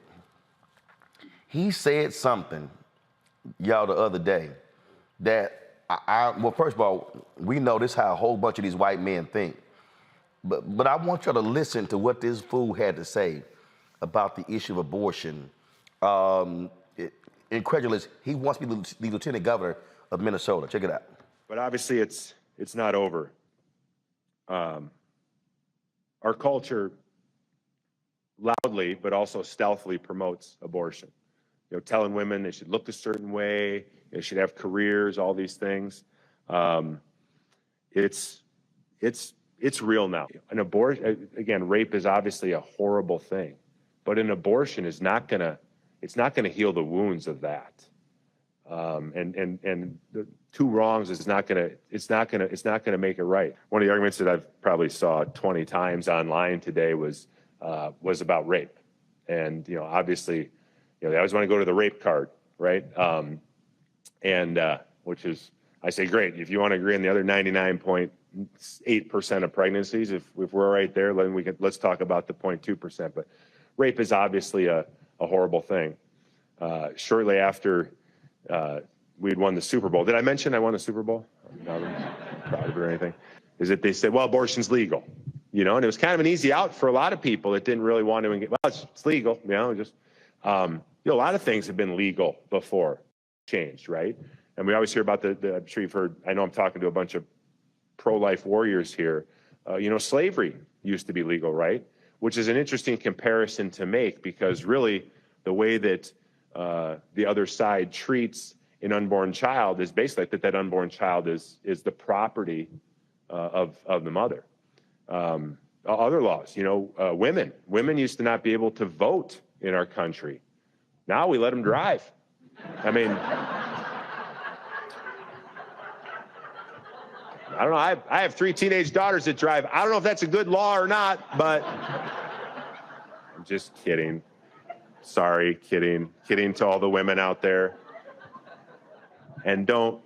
He said something, y'all, the other day that well, first of all, we know this how a whole bunch of these white men think. But I want y'all to listen to what this fool had to say about the issue of abortion. Incredulous, he wants to be the lieutenant governor of Minnesota. Check it out. But obviously, it's not over. Our culture loudly, but also stealthily promotes abortion. You know, telling women they should look a certain way, they should have careers, all these things. It's real now. An abortion, again, rape is obviously a horrible thing, but an abortion is not gonna heal the wounds of that. And the two wrongs is not gonna make it right. One of the arguments that I've probably saw 20 times online today was about rape, and obviously, they always want to go to the rape card, right? Which is, I say, great. If you want to agree on the other 99.8% of pregnancies, if we're right there, then let's talk about the 0.2%. But rape is obviously a horrible thing. Shortly after we'd won the Super Bowl, did I mention I won the Super Bowl? I'm not proud of it or anything. Is that they said, well, abortion's legal, and it was kind of an easy out for a lot of people that didn't really want to engage. Well, it's legal, just. A lot of things have been legal before changed, right? And we always hear about I'm sure you've heard, I know I'm talking to a bunch of pro-life warriors here. Slavery used to be legal, right? Which is an interesting comparison to make, because really the way that the other side treats an unborn child is basically that unborn child is the property of the mother. Other laws, women used to not be able to vote in our country. Now we let them drive. I mean, I don't know. I have 3 teenage daughters that drive. I don't know if that's a good law or not, but I'm just kidding. Sorry, kidding to all the women out there. And don't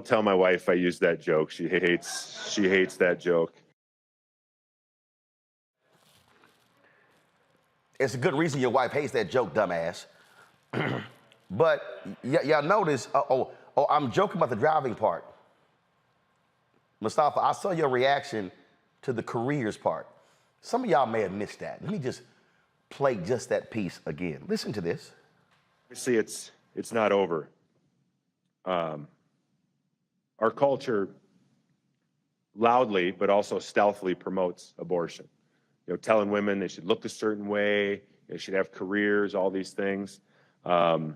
tell my wife I used that joke. She hates that joke. It's a good reason your wife hates that joke, dumbass. But y'all notice, I'm joking about the driving part. Mustafa, I saw your reaction to the careers part. Some of y'all may have missed that. Let me just play just that piece again. Listen to this. Obviously, it's not over. Our culture loudly, but also stealthily promotes abortion. Telling women they should look a certain way, they should have careers, all these things. So,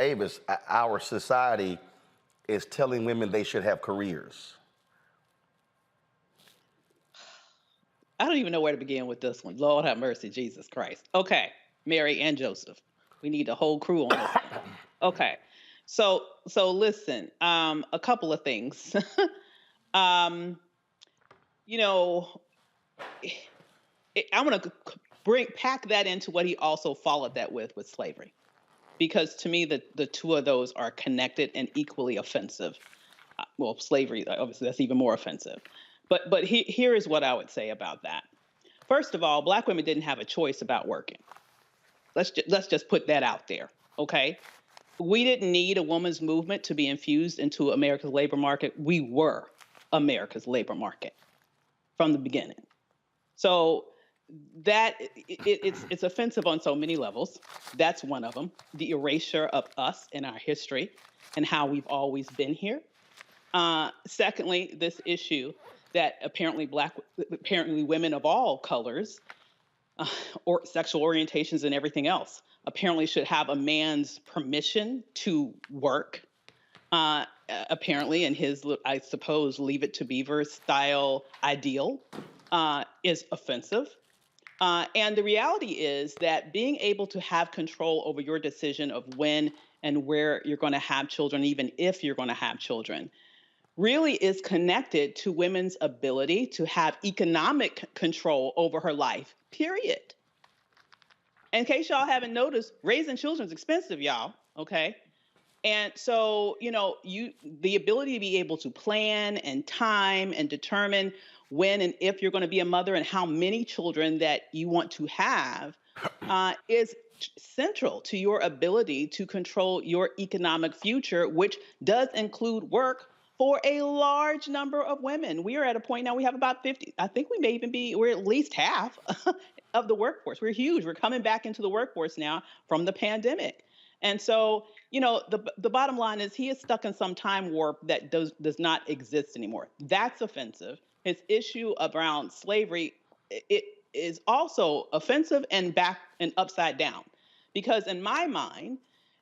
Avis, our society is telling women they should have careers. I don't even know where to begin with this one. Lord have mercy, Jesus Christ. Okay, Mary and Joseph. We need a whole crew on this one. Okay, so listen, a couple of things. I want to pack that into what he also followed that with slavery, because to me the two of those are connected and equally offensive. Well, slavery, obviously, that's even more offensive. But here is what I would say about that. First of all, Black women didn't have a choice about working. Let's just put that out there, okay? We didn't need a woman's movement to be infused into America's labor market. We were America's labor market from the beginning. So that it's offensive on so many levels. That's one of them. The erasure of us and our history and how we've always been here. Secondly, this issue that apparently women of all colors or sexual orientations and everything else apparently should have a man's permission to work. Apparently, in his, I suppose, Leave It to Beaver style ideal is offensive. And the reality is that being able to have control over your decision of when and where you're going to have children, even if you're going to have children, really is connected to women's ability to have economic control over her life, period. In case y'all haven't noticed, raising children is expensive, y'all, okay? And so, the ability to be able to plan and time and determine when and if you're going to be a mother and how many children that you want to have is central to your ability to control your economic future, which does include work, for a large number of women. We are at a point now we have about 50. I think we may even be, we're at least half of the workforce. We're huge. We're coming back into the workforce now from the pandemic. And so, you know, the bottom line is he is stuck in some time warp that does not exist anymore. That's offensive. His issue around slavery, it is also offensive and back and upside down. Because in my mind,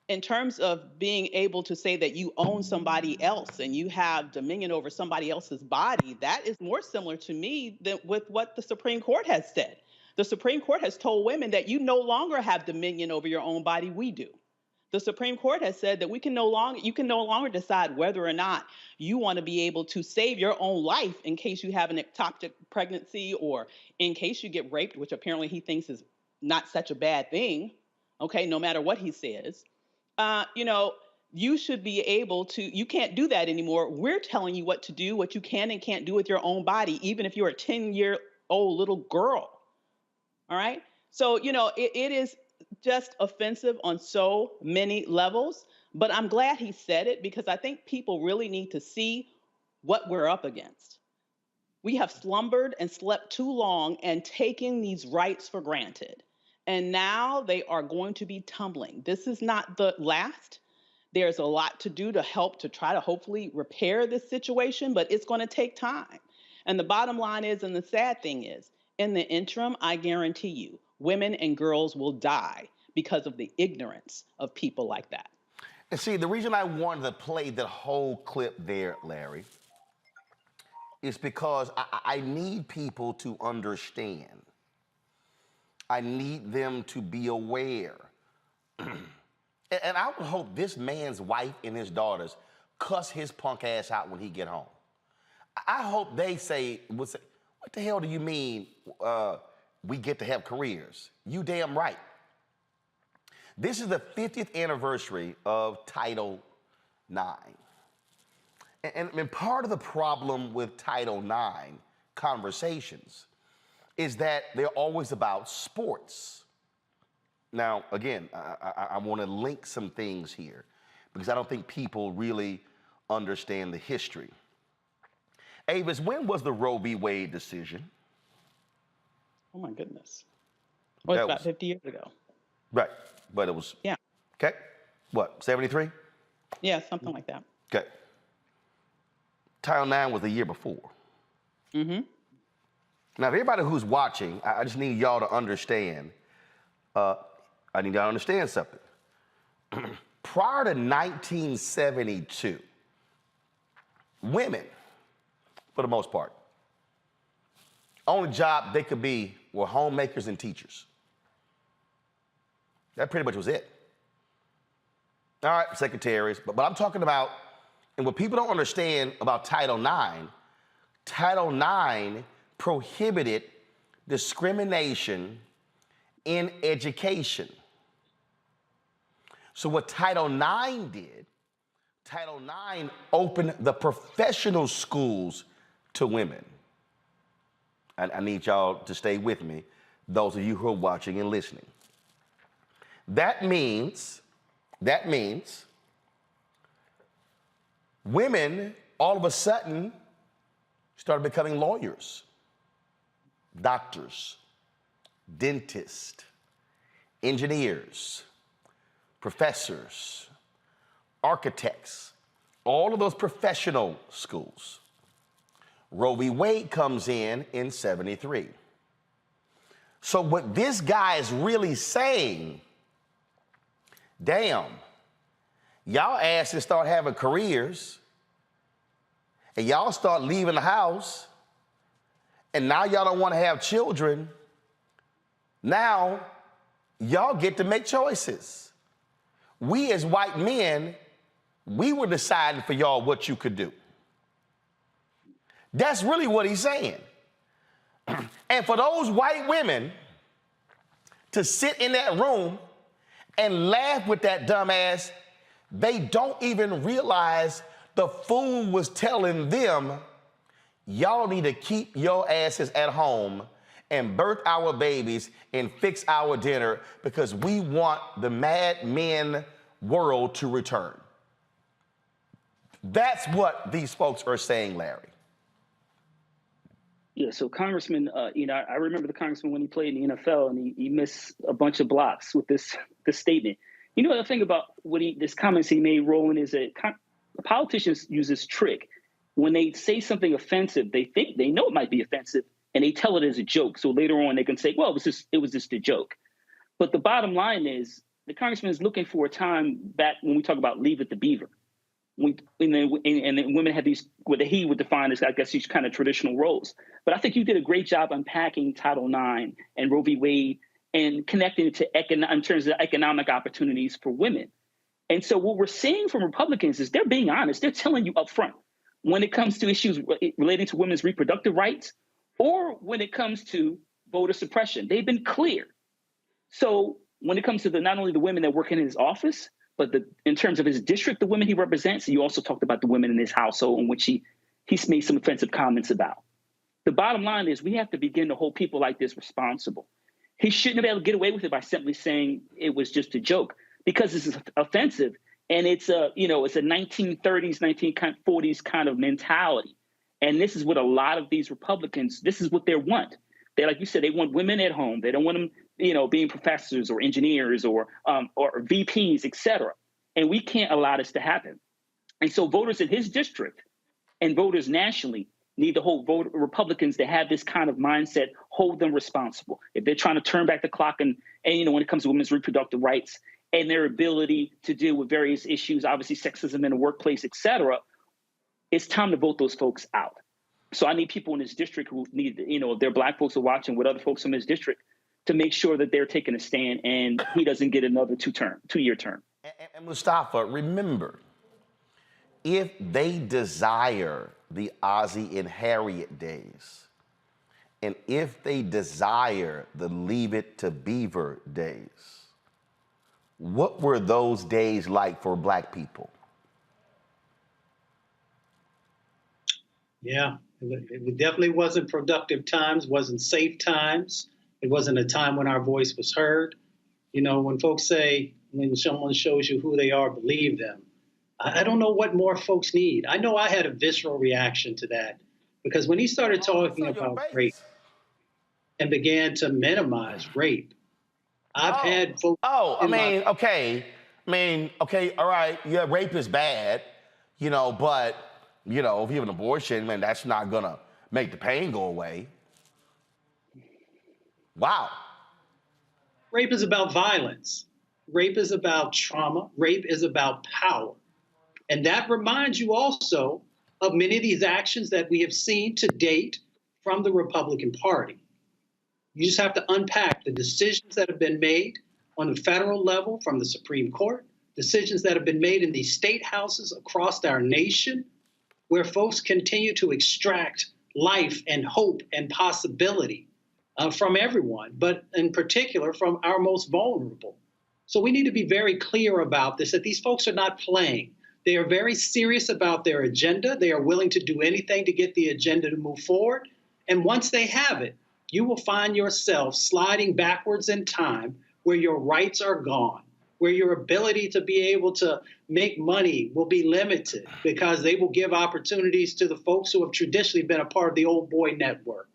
in terms of being able to say that you own somebody else and you have dominion over somebody else's body, that is more similar to me than with what the Supreme Court has said. The Supreme Court has told women that you no longer have dominion over your own body, we do. The Supreme Court has said that you can no longer decide whether or not you want to be able to save your own life in case you have an ectopic pregnancy or in case you get raped, which apparently he thinks is not such a bad thing, okay, no matter what he says. You know, you should be able to, you can't do that anymore. We're telling you what to do, what you can and can't do with your own body, even if you're a 10-year-old little girl. All right. So, you know, it is just offensive on so many levels, but I'm glad he said it because I think people really need to see what we're up against. We have slumbered and slept too long and taken these rights for granted. And now they are going to be tumbling. This is not the last. There's a lot to do to help to try to hopefully repair this situation, but it's going to take time. And the bottom line is, and the sad thing is, in the interim, I guarantee you, women and girls will die because of the ignorance of people like that. And see, the reason I wanted to play the whole clip there, Larry, is because I need people to understand. I need them to be aware. And I would hope this man's wife and his daughters cuss his punk ass out when he get home. I hope they say, what the hell do you mean we get to have careers? You damn right. This is the 50th anniversary of Title IX. And part of the problem with Title IX conversations is that they're always about sports. Now, again, I want to link some things here because I don't think people really understand the history. Avis, when was the Roe v. Wade decision? Oh my goodness. Well, it's about 50 years ago. Right, but it was, yeah. Okay, what, 73? Yeah, something like that. Okay. Title IX was the year before. Mm-hmm. Now, for everybody who's watching, I just need y'all to understand, I need y'all to understand something. Prior to 1972, women, for the most part, only job they could be were homemakers and teachers. That pretty much was it. All right, secretaries, but I'm talking about, and what people don't understand about Title IX, Title IX prohibited discrimination in education. So what Title IX did, Title IX opened the professional schools to women. I need y'all to stay with me, those of you who are watching and listening. That means women all of a sudden started becoming lawyers, doctors, dentists, engineers, professors, architects, all of those professional schools. Roe v. Wade comes in 73. So what this guy is really saying, damn, y'all asses start having careers and y'all start leaving the house and now y'all don't want to have children. Now y'all get to make choices. We as white men, we were deciding for y'all what you could do. That's really what he's saying. And for those white women to sit in that room and laugh with that dumbass, they don't even realize the fool was telling them, y'all need to keep your asses at home and birth our babies and fix our dinner because we want the Mad Men world to return. That's what these folks are saying, Larry. Yeah, so Congressman, I remember the congressman when he played in the NFL and he missed a bunch of blocks with this statement. You know, the thing about this comments he made, Roland, is that politicians use this trick. When they say something offensive, they think they know it might be offensive and they tell it as a joke. So later on they can say, well, it was just a joke. But the bottom line is the congressman is looking for a time back when we talk about Leave It to Beaver. And then women have these, what he would define as, I guess, these kind of traditional roles. But I think you did a great job unpacking Title IX and Roe v. Wade and connecting it to in terms of economic opportunities for women. And so what we're seeing from Republicans is they're being honest. They're telling you up front when it comes to issues relating to women's reproductive rights or when it comes to voter suppression. They've been clear. So when it comes to not only the women that work in his office, but in terms of his district, the women he represents, you also talked about the women in his household in which he's made some offensive comments about. The bottom line is we have to begin to hold people like this responsible. He shouldn't have been able to get away with it by simply saying it was just a joke because this is offensive. And it's a 1930s, 1940s kind of mentality. And this is what a lot of these Republicans, this is what they want. They, like you said, they want women at home. They don't want them, being professors or engineers or VPs, et cetera. And we can't allow this to happen. And so voters in his district and voters nationally need to hold Republicans that have this kind of mindset, hold them responsible. If they're trying to turn back the clock and when it comes to women's reproductive rights and their ability to deal with various issues, obviously sexism in the workplace, et cetera, it's time to vote those folks out. So I need people in his district who need, if they're Black folks who are watching with other folks in his district, to make sure that they're taking a stand and he doesn't get another two-year term. And Mustafa, remember, if they desire the Ozzie and Harriet days, and if they desire the Leave It to Beaver days, what were those days like for Black people? Yeah, it definitely wasn't productive times, wasn't safe times. It wasn't a time when our voice was heard. When folks say, when someone shows you who they are, believe them. I don't know what more folks need. I know I had a visceral reaction to that because when he started talking about rape and began to minimize rape, I've had folks. Okay, all right, yeah, rape is bad, but, if you have an abortion, man, that's not gonna make the pain go away. Wow. Rape is about violence. Rape is about trauma. Rape is about power. And that reminds you also of many of these actions that we have seen to date from the Republican Party. You just have to unpack the decisions that have been made on the federal level from the Supreme Court, decisions that have been made in these state houses across our nation, where folks continue to extract life and hope and possibility from everyone, but in particular from our most vulnerable. So we need to be very clear about this, that these folks are not playing. They are very serious about their agenda. They are willing to do anything to get the agenda to move forward. And once they have it, you will find yourself sliding backwards in time where your rights are gone, where your ability to be able to make money will be limited because they will give opportunities to the folks who have traditionally been a part of the old boy network.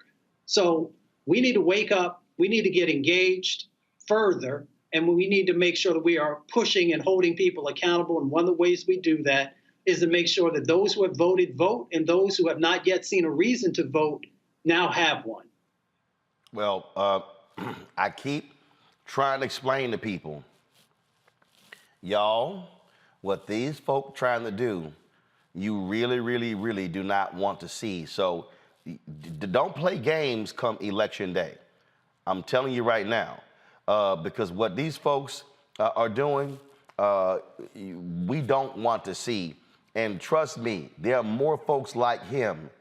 So we need to wake up. We need to get engaged further. And we need to make sure that we are pushing and holding people accountable. And one of the ways we do that is to make sure that those who have voted vote and those who have not yet seen a reason to vote now have one. Well, I keep trying to explain to people, y'all, what these folk trying to do, you really, really, really do not want to see. So don't play games come election day. I'm telling you right now. Because what these folks are doing, we don't want to see. And trust me, there are more folks like him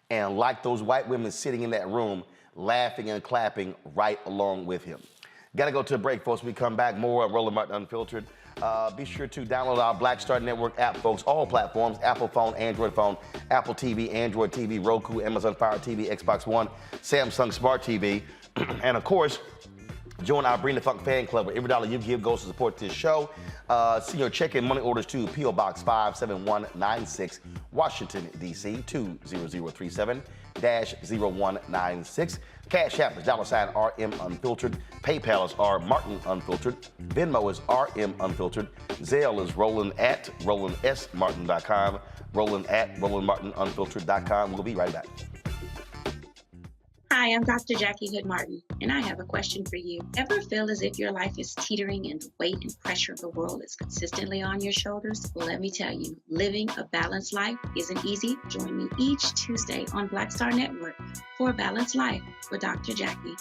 and like those white women sitting in that room laughing and clapping right along with him. Got to go to a break, folks. We come back, more at Roland Martin Unfiltered. Be sure to download our Black Star Network app, folks. All platforms, Apple phone, Android phone, Apple TV, Android TV, Roku, Amazon Fire TV, Xbox One, Samsung Smart TV. And of course, Join our Bring the Funk fan club, where every dollar you give goes to support this show. Send your check and money orders to P.O. Box 57196, Washington, D.C. 20037-0196. Cash App is $RM Unfiltered. PayPal is R Martin Unfiltered. Venmo is RM Unfiltered. Zelle is Roland at RolandSMartin.com. Roland at RolandMartinUnfiltered.com. We'll be right back. Hi, I'm Dr. Jackie Hood Martin, and I have a question for you. Ever feel as if your life is teetering and the weight and pressure of the world is consistently on your shoulders? Well, let me tell you, living a balanced life isn't easy. Join me each Tuesday on Black Star Network for A Balanced Life with Dr. Jackie.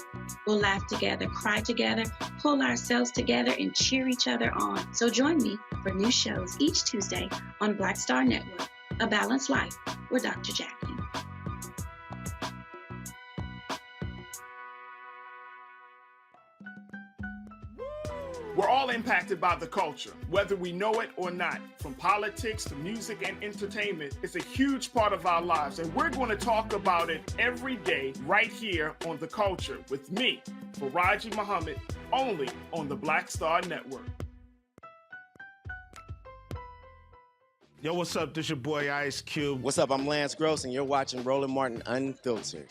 We'll laugh together, cry together, pull ourselves together, and cheer each other on. So join me for new shows each Tuesday on Black Star Network, A Balanced Life with Dr. Jackie. We're all impacted by the culture, whether we know it or not. From politics to music and entertainment, it's a huge part of our lives, and we're going to talk about it every day right here on The Culture with me, Faraji Muhammad, only on the Black Star Network. Yo, what's up? This your boy Ice Cube. What's up? I'm Lance Gross, and you're watching Roland Martin Unfiltered.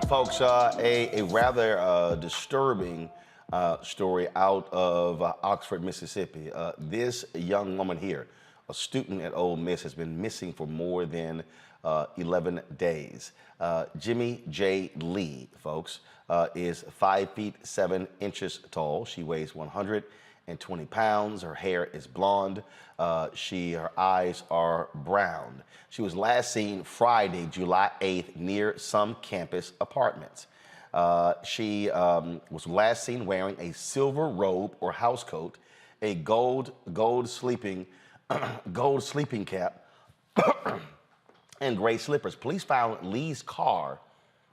Folks, a rather disturbing story out of Oxford, Mississippi. This young woman here, a student at Ole Miss, has been missing for more than 11 days. Jimmy J. Lee, folks, is 5 feet 7 inches tall. She weighs 120 pounds. Her hair is blonde. Her eyes are brown. She was last seen Friday, July 8th, near some campus apartments. She was last seen wearing a silver robe or house coat, a gold sleeping cap, and gray slippers. Police found Lee's car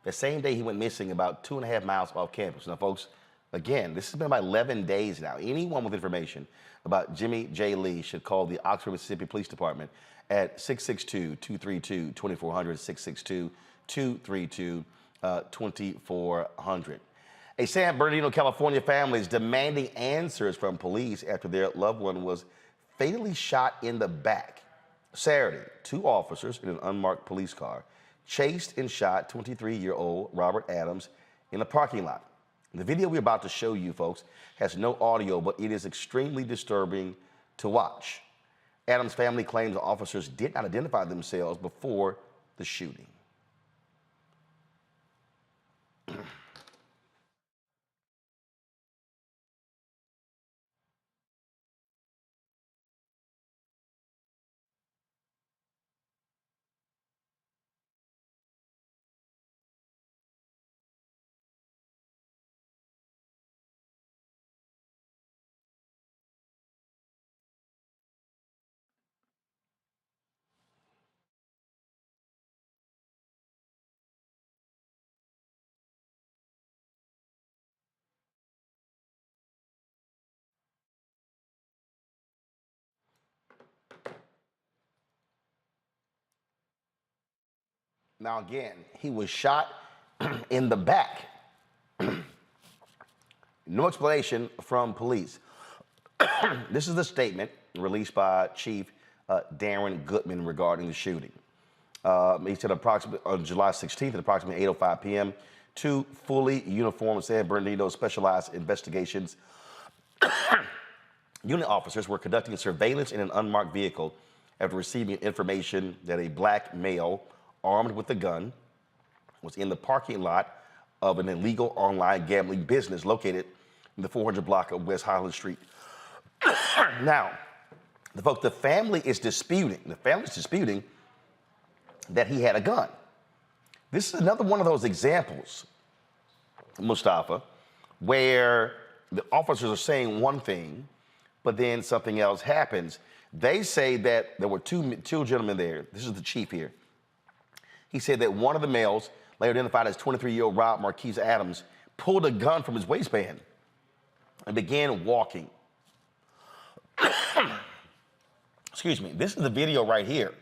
the same day he went missing, about 2.5 miles off campus. Now, folks, again, this has been about 11 days now. Anyone with information about Jimmy J. Lee should call the Oxford, Mississippi Police Department at 662-232-2400, 662-232-2400. A San Bernardino, California family is demanding answers from police after their loved one was fatally shot in the back. Saturday, 2 officers in an unmarked police car chased and shot 23-year-old Robert Adams in a parking lot. The video we're about to show you, folks, has no audio, but it is extremely disturbing to watch. Adams' family claims the officers did not identify themselves before the shooting. Now, again, he was shot in the back. No explanation from police. This is the statement released by Chief Darren Goodman regarding the shooting. He said on July 16th at approximately 8:05 p.m., 2 fully uniformed San Bernardino Specialized Investigations unit officers were conducting surveillance in an unmarked vehicle after receiving information that a black male armed with a gun was in the parking lot of an illegal online gambling business located in the 400 block of West Highland Street. Now, the family is disputing that he had a gun. This is another one of those examples, Mustafa, where the officers are saying one thing, but then something else happens. They say that there were two gentlemen there. This is the chief here. He said that one of the males, later identified as 23-year-old Rob Marquise Adams, pulled a gun from his waistband and began walking. Excuse me. This is the video right here.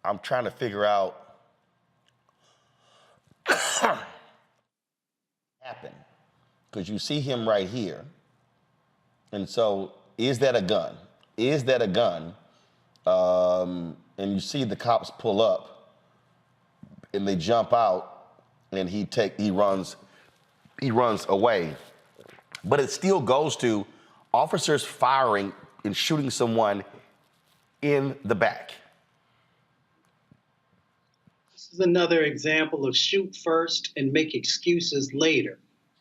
I'm trying to figure out happened, because you see him right here. And so, is that a gun? Is that a gun? And you see the cops pull up, and they jump out, and he runs away. But it still goes to officers firing and shooting someone in the back. This is another example of shoot first and make excuses later.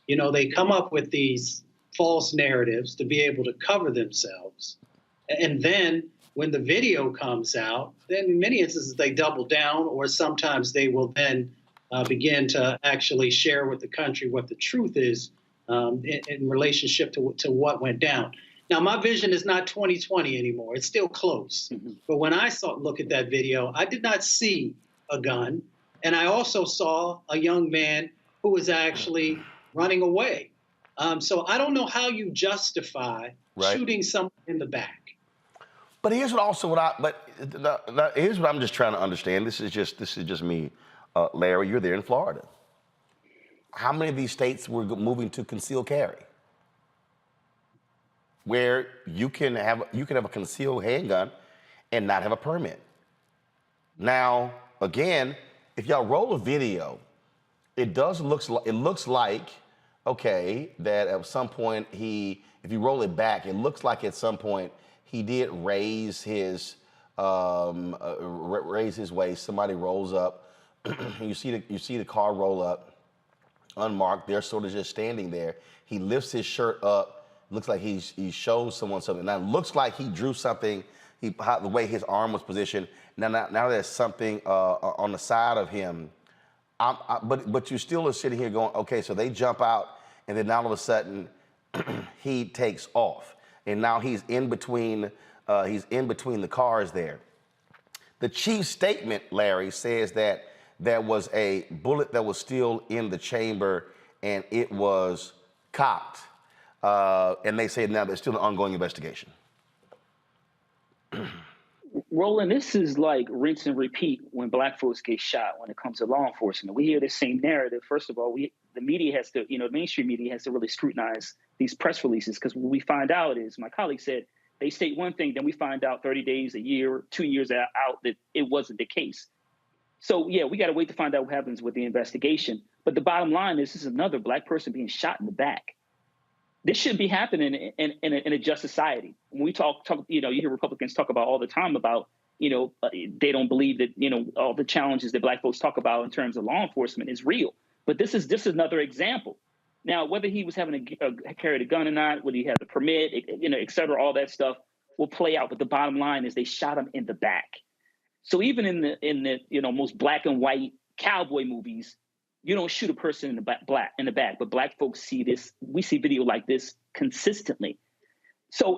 You know, they come up with these false narratives to be able to cover themselves. And then when the video comes out, then in many instances they double down, or sometimes they will then begin to actually share with the country what the truth is in relationship to what went down. Now, my vision is not 20/20 anymore. It's still close. But when I look at that video, I did not see a gun. And I also saw a young man who was actually running away. So I don't know how you justify shooting someone in the back. But here's what here's what I'm just trying to understand. This is just me, Larry. You're there in Florida. How many of these states were moving to concealed carry, where you can have a concealed handgun and not have a permit? Now, again, if y'all roll a video, it looks like, okay, that at some point if you roll it back, it looks like at some point he did raise his waist. Somebody rolls up. you see the car roll up, unmarked. They're sort of just standing there. He lifts his shirt up. Looks like he shows someone something. Now it looks like he drew something. The way his arm was positioned. Now there's something on the side of him. But you still are sitting here going, okay, so they jump out, and then all of a sudden he takes off, and now he's in between the cars there. The chief's statement, Larry, says that there was a bullet that was still in the chamber and it was cocked, and they say now there's still an ongoing investigation. Roland, this is like rinse and repeat when black folks get shot when it comes to law enforcement. We hear the same narrative. First of all, the media has to, the mainstream media has to really scrutinize these press releases, because what we find out is, my colleague said, they state one thing, then we find out 30 days, a year, 2 years out that it wasn't the case. So, yeah, we got to wait to find out what happens with the investigation. But the bottom line is, this is another black person being shot in the back. This shouldn't be happening in a just society. When we talk, you hear Republicans talk about all the time about, they don't believe that, all the challenges that black folks talk about in terms of law enforcement is real. But this is another example. Now, whether he was having carried a gun or not, whether he had the permit, et cetera, all that stuff will play out. But the bottom line is they shot him in the back. So even in the most black and white cowboy movies, you don't shoot a person in the back, but black folks see this. We see video like this consistently. So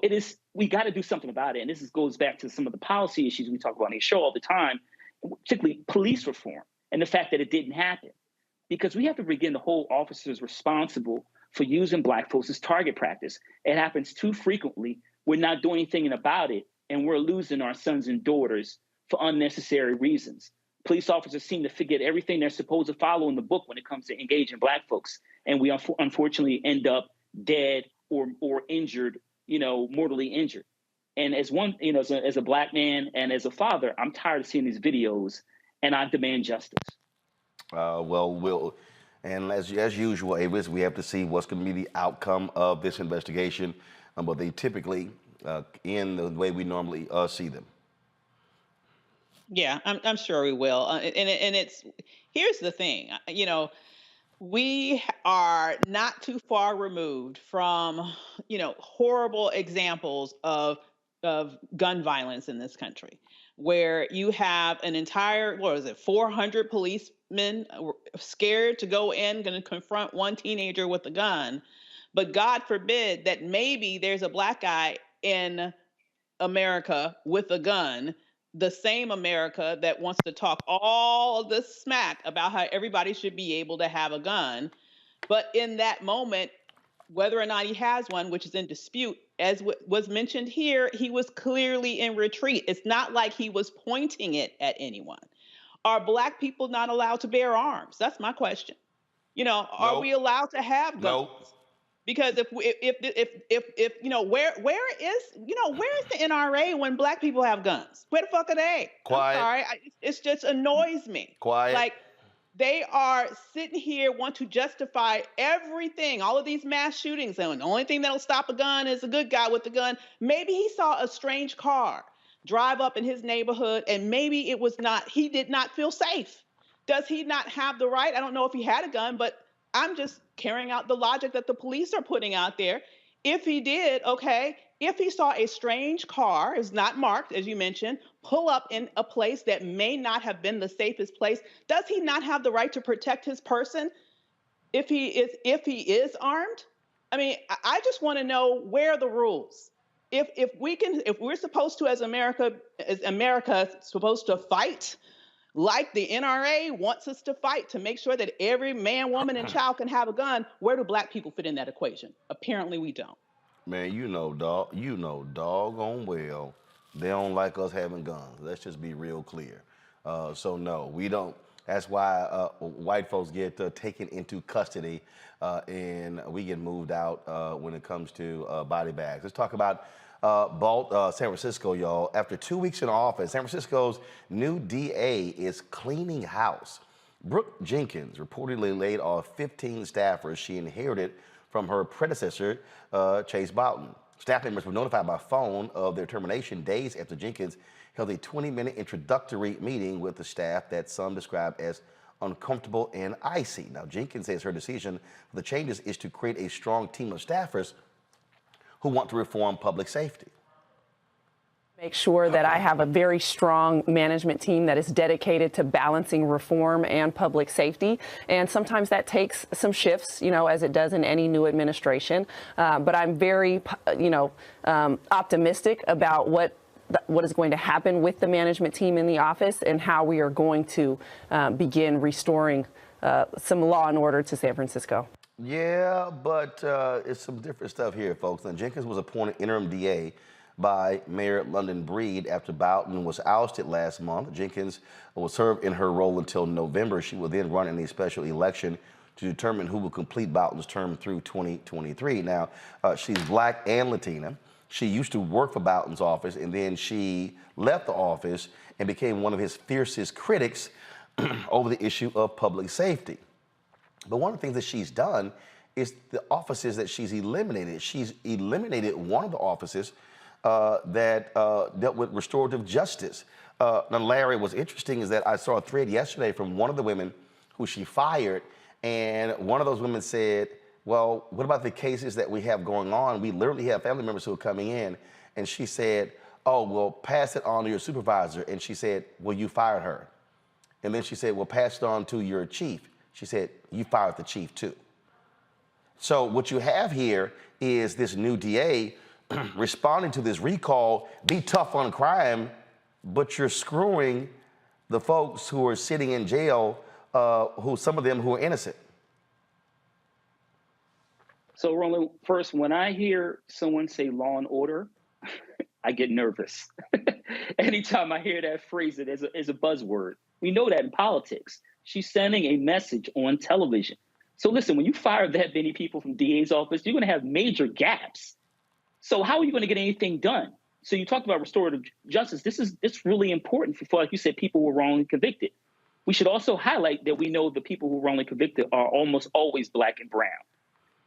we got to do something about it. And this goes back to some of the policy issues we talk about on the show all the time, particularly police reform and the fact that it didn't happen. Because we have to begin to hold officers responsible for using black folks as target practice. It happens too frequently. We're not doing anything about it, and we're losing our sons and daughters for unnecessary reasons. Police officers seem to forget everything they're supposed to follow in the book when it comes to engaging black folks. And we unfortunately end up dead or injured, mortally injured. And as as a black man and as a father, I'm tired of seeing these videos, and I demand justice. And as usual, Avis, we have to see what's going to be the outcome of this investigation. But they typically end the way we normally see them. Yeah, I'm sure we will. And here's the thing, we are not too far removed from, horrible examples of gun violence in this country, where you have an entire, 400 policemen scared to go in, going to confront one teenager with a gun. But God forbid that maybe there's a black guy in America with a gun, the same America that wants to talk all the smack about how everybody should be able to have a gun. But in that moment, whether or not he has one, which is in dispute, as was mentioned here, he was clearly in retreat. It's not like he was pointing it at anyone. Are Black people not allowed to bear arms? That's my question. You know, are we allowed to have guns? Nope. Because if you know, where is the NRA when Black people have guns? Where the fuck are they? Quiet. I'm sorry, it just annoys me. Quiet. Like, they are sitting here, want to justify everything, all of these mass shootings, and the only thing that'll stop a gun is a good guy with the gun. Maybe he saw a strange car drive up in his neighborhood, and maybe he did not feel safe. Does he not have the right? I don't know if he had a gun, but I'm just carrying out the logic that the police are putting out there. If he did, okay, if he saw a strange car, is not marked, as you mentioned, pull up in a place that may not have been the safest place, does he not have the right to protect his person if he is armed? I mean, I just want to know where are the rules. If we're supposed to, as America supposed to fight like the NRA wants us to fight to make sure that every man, woman, and child can have a gun, where do Black people fit in that equation? Apparently we don't. Man, doggone well, they don't like us having guns. Let's just be real clear. So no, we don't. That's why white folks get taken into custody and we get moved out when it comes to body bags. Let's talk about San Francisco, y'all. After 2 weeks in office, San Francisco's new DA is cleaning house. Brooke Jenkins reportedly laid off 15 staffers she inherited from her predecessor, Chase Boughton. Staff members were notified by phone of their termination days after Jenkins held a 20-minute introductory meeting with the staff that some described as uncomfortable and icy. Now, Jenkins says her decision for the changes is to create a strong team of staffers who want to reform public safety. Make sure that I have a very strong management team that is dedicated to balancing reform and public safety. And sometimes that takes some shifts, as it does in any new administration. But I'm very, optimistic about what is going to happen with the management team in the office and how we are going to begin restoring some law and order to San Francisco. Yeah, but it's some different stuff here, folks. Now, Jenkins was appointed interim DA by Mayor London Breed after Boughton was ousted last month. Jenkins will serve in her role until November. She will then run in a special election to determine who will complete Boughton's term through 2023. Now, she's Black and Latina. She used to work for Boughton's office, and then she left the office and became one of his fiercest critics over the issue of public safety. But one of the things that she's done is the offices that she's eliminated. She's eliminated one of the offices that dealt with restorative justice. Now, Larry, what's interesting is that I saw a thread yesterday from one of the women who she fired, and one of those women said, well, what about the cases that we have going on? We literally have family members who are coming in, and she said, oh, well, pass it on to your supervisor. And she said, well, you fired her. And then she said, well, pass it on to your chief. She said, you fired the chief too. So what you have here is this new DA responding to this recall, be tough on crime, but you're screwing the folks who are sitting in jail, some of them who are innocent. So, Roland, first, when I hear someone say law and order, I get nervous. Anytime I hear that phrase, it is a buzzword. We know that in politics. She's sending a message on television. So listen, when you fire that many people from DA's office, you're going to have major gaps. So how are you going to get anything done? So you talked about restorative justice. This is really important for, like you said, people who were wrongly convicted. We should also highlight that we know the people who were wrongly convicted are almost always Black and brown.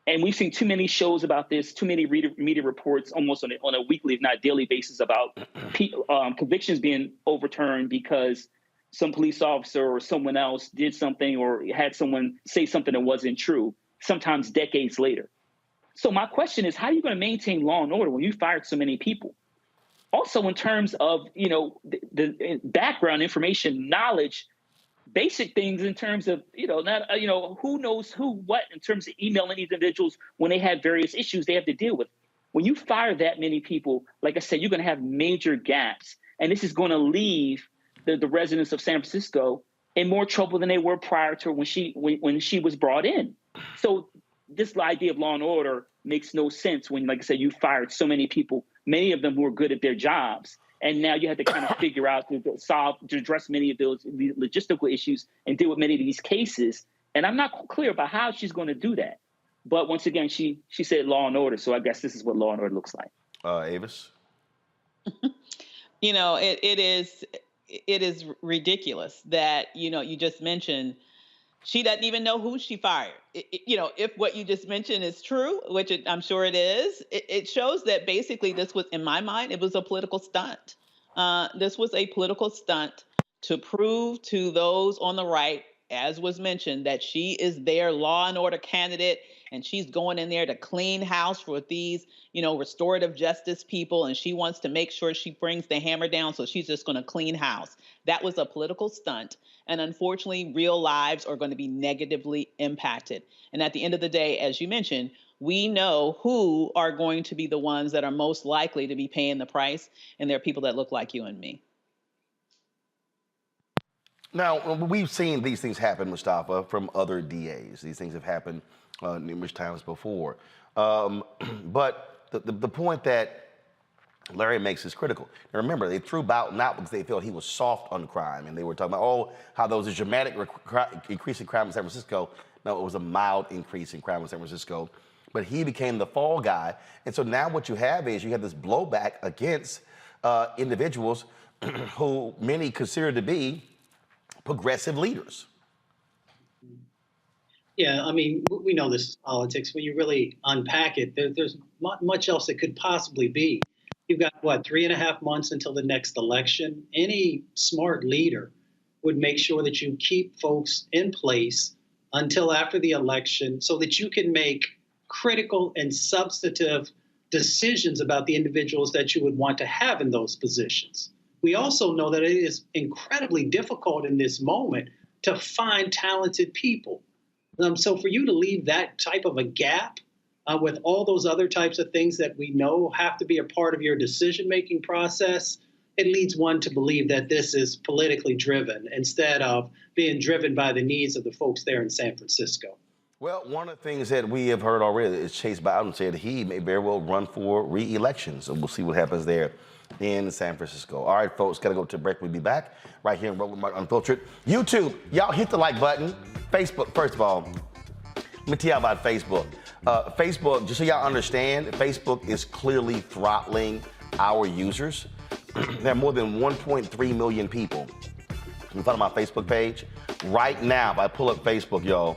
And we've seen too many shows about this, too many media reports almost on a weekly, if not daily basis about convictions being overturned because some police officer or someone else did something or had someone say something that wasn't true, sometimes decades later. So my question is, how are you going to maintain law and order when you fired so many people? Also, in terms of, the background information, knowledge, basic things in terms of, who knows who, what, in terms of emailing individuals when they have various issues they have to deal with. When you fire that many people, like I said, you're going to have major gaps. And this is going to leave the residents of San Francisco in more trouble than they were prior to when she was brought in. So this idea of law and order makes no sense when, like I said, you fired so many people, many of them who were good at their jobs. And now you have to kind of figure out to address many of those logistical issues and deal with many of these cases. And I'm not clear about how she's going to do that. But once again, she said law and order. So I guess this is what law and order looks like. Avis? You know, it is ridiculous that, you know, you just mentioned she doesn't even know who she fired. You know, if what you just mentioned is true, which I'm sure it is, it shows that basically this was, in my mind, it was a political stunt. This was a political stunt to prove to those on the right, as was mentioned, that she is their law and order candidate, and she's going in there to clean house for these, you know, restorative justice people, and she wants to make sure she brings the hammer down, so she's just going to clean house. That was a political stunt, and unfortunately, real lives are going to be negatively impacted. And at the end of the day, as you mentioned, we know who are going to be the ones that are most likely to be paying the price, and they're people that look like you and me. Now, we've seen these things happen, Mustafa, from other DAs. These things have happened numerous times before. But the point that Larry makes is critical. Now, remember, they threw Boughton out because they felt he was soft on crime, and they were talking about, oh, how there was a dramatic increase in crime in San Francisco. No, it was a mild increase in crime in San Francisco, but he became the fall guy. And so now what you have is you have this blowback against individuals who many consider to be progressive leaders. Yeah, I mean, we know this is politics. When you really unpack it, there's not much else it could possibly be. You've got, what, 3.5 months until the next election? Any smart leader would make sure that you keep folks in place until after the election so that you can make critical and substantive decisions about the individuals that you would want to have in those positions. We also know that it is incredibly difficult in this moment to find talented people. So for you to leave that type of a gap with all those other types of things that we know have to be a part of your decision-making process, it leads one to believe that this is politically driven instead of being driven by the needs of the folks there in San Francisco. Well, one of the things that we have heard already is Chase Boughton said he may very well run for re-election. So we'll see what happens there in San Francisco. All right, folks, gotta go to a break. We'll be back right here in Roland Martin Unfiltered. YouTube, y'all hit the like button. Facebook, first of all, let me tell you about Facebook. Facebook, just so y'all understand, Facebook is clearly throttling our users. There are more than 1.3 million people in front of my Facebook page. Right now, if I pull up Facebook, y'all,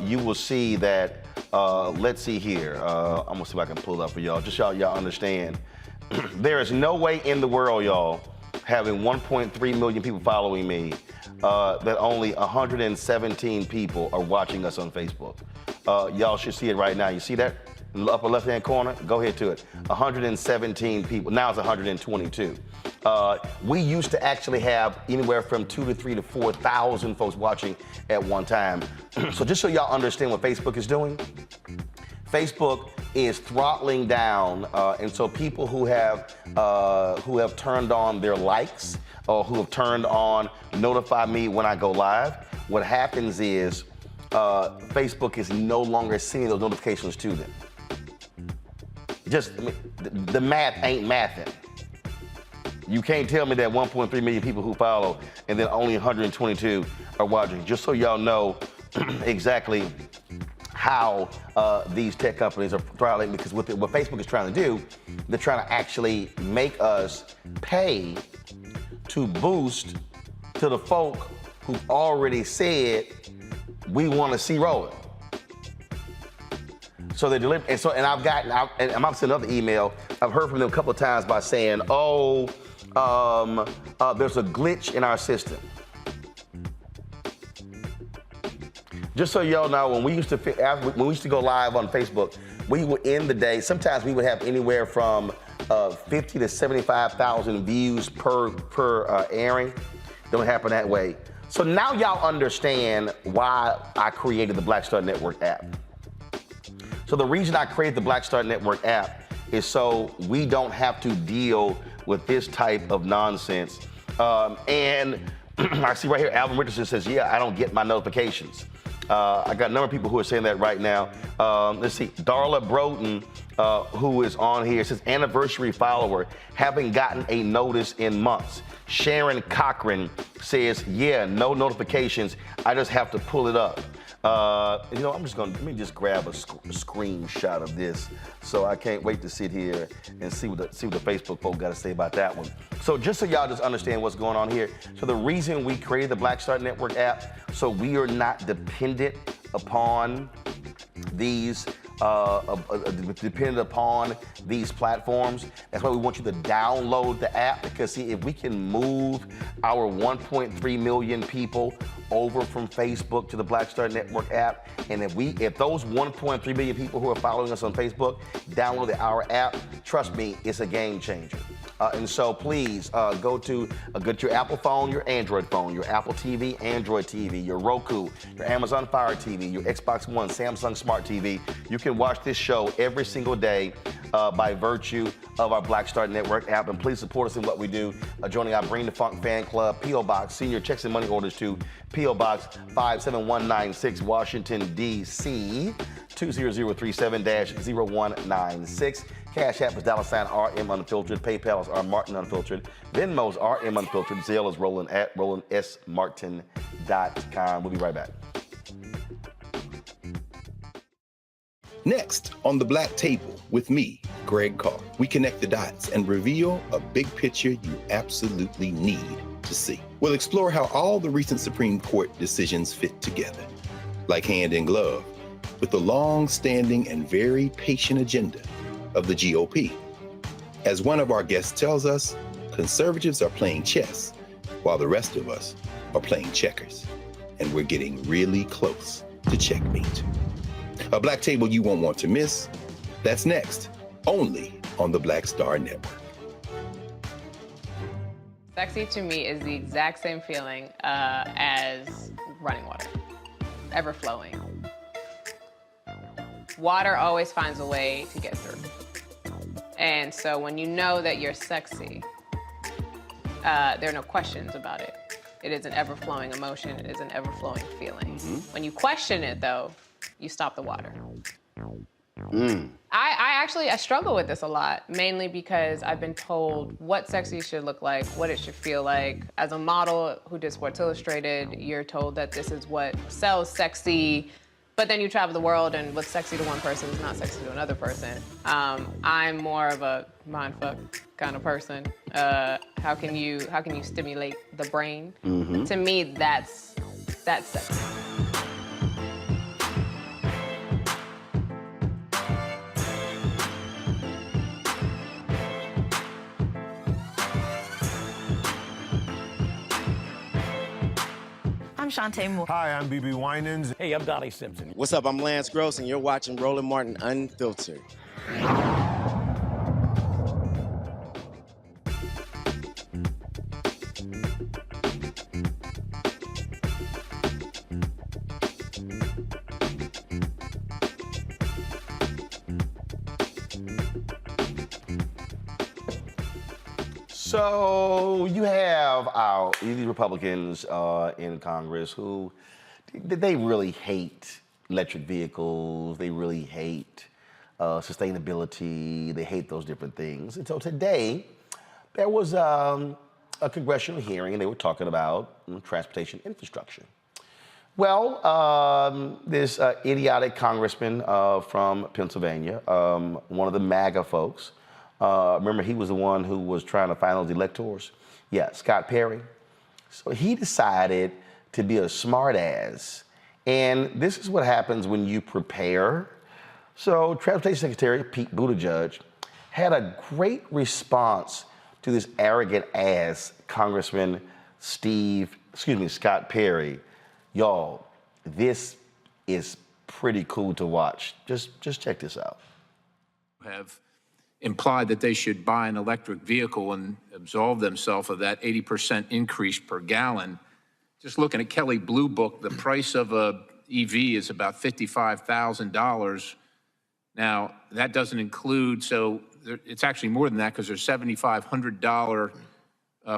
you will see that, let's see here. I'm gonna see if I can pull it up for y'all, just so y'all understand. There is no way in the world, y'all, having 1.3 million people following me, that only 117 people are watching us on Facebook. Y'all should see it right now. You see that in the upper left-hand corner? Go ahead to it. 117 people. Now it's 122. We used to actually have anywhere from 2,000 to 3,000 to 4,000 folks watching at one time. So just so y'all understand what Facebook is doing, Facebook is throttling down, and so people who have turned on their likes or who have turned on notify me when I go live, what happens is Facebook is no longer sending those notifications to them. Just, I mean, the math ain't mathing. You can't tell me that 1.3 million people who follow and then only 122 are watching. Just so y'all know exactly how these tech companies are throttling, because what Facebook is trying to do, they're trying to actually make us pay to boost to the folk who've already said we want to see Roland. So they deliver, and I've gotten, and I'm sending another email. I've heard from them a couple of times by saying, "Oh, there's a glitch in our system." Just so y'all know, when we used to go live on Facebook, we would end the day. Sometimes we would have anywhere from 50 to 75,000 views per airing. Don't happen that way. So now y'all understand why I created the Black Star Network app. So the reason I created the Black Star Network app is so we don't have to deal with this type of nonsense. And I see right here, Alvin Richardson says, "Yeah, I don't get my notifications." I got a number of people who are saying that right now. Let's see, Darla Broden, who is on here, says anniversary follower, having gotten a notice in months. Sharon Cochran says, yeah, no notifications. I just have to pull it up. I'm just gonna, let me just grab a screenshot of this. So I can't wait to sit here and see what the Facebook folk got to say about that one. So just so y'all just understand what's going on here. So the reason we created the Black Star Network app, so we are not dependent upon these platforms. That's why we want you to download the app, because see, if we can move our 1.3 million people over from Facebook to the Black Star Network app, and if those 1.3 million people who are following us on Facebook download our app, trust me, it's a game changer. And so please go to your Apple phone, your Android phone, your Apple TV, Android TV, your Roku, your Amazon Fire TV, your Xbox One, Samsung Smart TV. You can watch this show every single day by virtue of our Black Star Network app. And please support us in what we do, joining our Bring the Funk fan club, P.O. Box, senior checks and money orders to P.O. Box 57196, Washington, D.C. 20037-0196. Cash App is $RM Unfiltered. PayPal is R Martin Unfiltered. Venmo is RM Unfiltered. Zelle is Roland at RolandSMartin.com. We'll be right back. Next on the Black Table with me, Greg Carr, we connect the dots and reveal a big picture you absolutely need to see. We'll explore how all the recent Supreme Court decisions fit together, like hand in glove, with the long-standing and very patient agenda of the GOP. As one of our guests tells us, conservatives are playing chess while the rest of us are playing checkers. And we're getting really close to checkmate. A Black Table you won't want to miss. That's next, only on the Black Star Network. Sexy to me is the exact same feeling as running water, ever flowing. Water always finds a way to get through. And so when you know that you're sexy, there are no questions about it. It is an ever-flowing emotion. It is an ever-flowing feeling. When you question it, though, you stop the water. I struggle with this a lot, mainly because I've been told what sexy should look like, what it should feel like. As a model who did Sports Illustrated, you're told that this is what sells sexy, but then you travel the world and what's sexy to one person is not sexy to another person. I'm more of a mindfuck kind of person. How can you stimulate the brain? To me, that's sexy. I'm Shantae Moore. Hi, I'm BB Winans. Hey, I'm Donnie Simpson. What's up? I'm Lance Gross, and you're watching Roland Martin Unfiltered. So you have these Republicans in Congress who, they really hate electric vehicles. They really hate sustainability. They hate those different things. And so today, there was a congressional hearing, and they were talking about transportation infrastructure. Well, this idiotic congressman from Pennsylvania, one of the MAGA folks, remember he was the one who was trying to find those electors? Yeah, Scott Perry. So he decided to be a smartass. And this is what happens when you prepare. So Transportation Secretary Pete Buttigieg had a great response to this arrogant ass Congressman Scott Perry. Y'all, this is pretty cool to watch. Just check this out. Have implied that they should buy an electric vehicle and absolve themselves of that 80% increase per gallon. Just looking at Kelley Blue Book, the price of a EV is about $55,000. Now, that doesn't include, so it's actually more than that because there's $7,500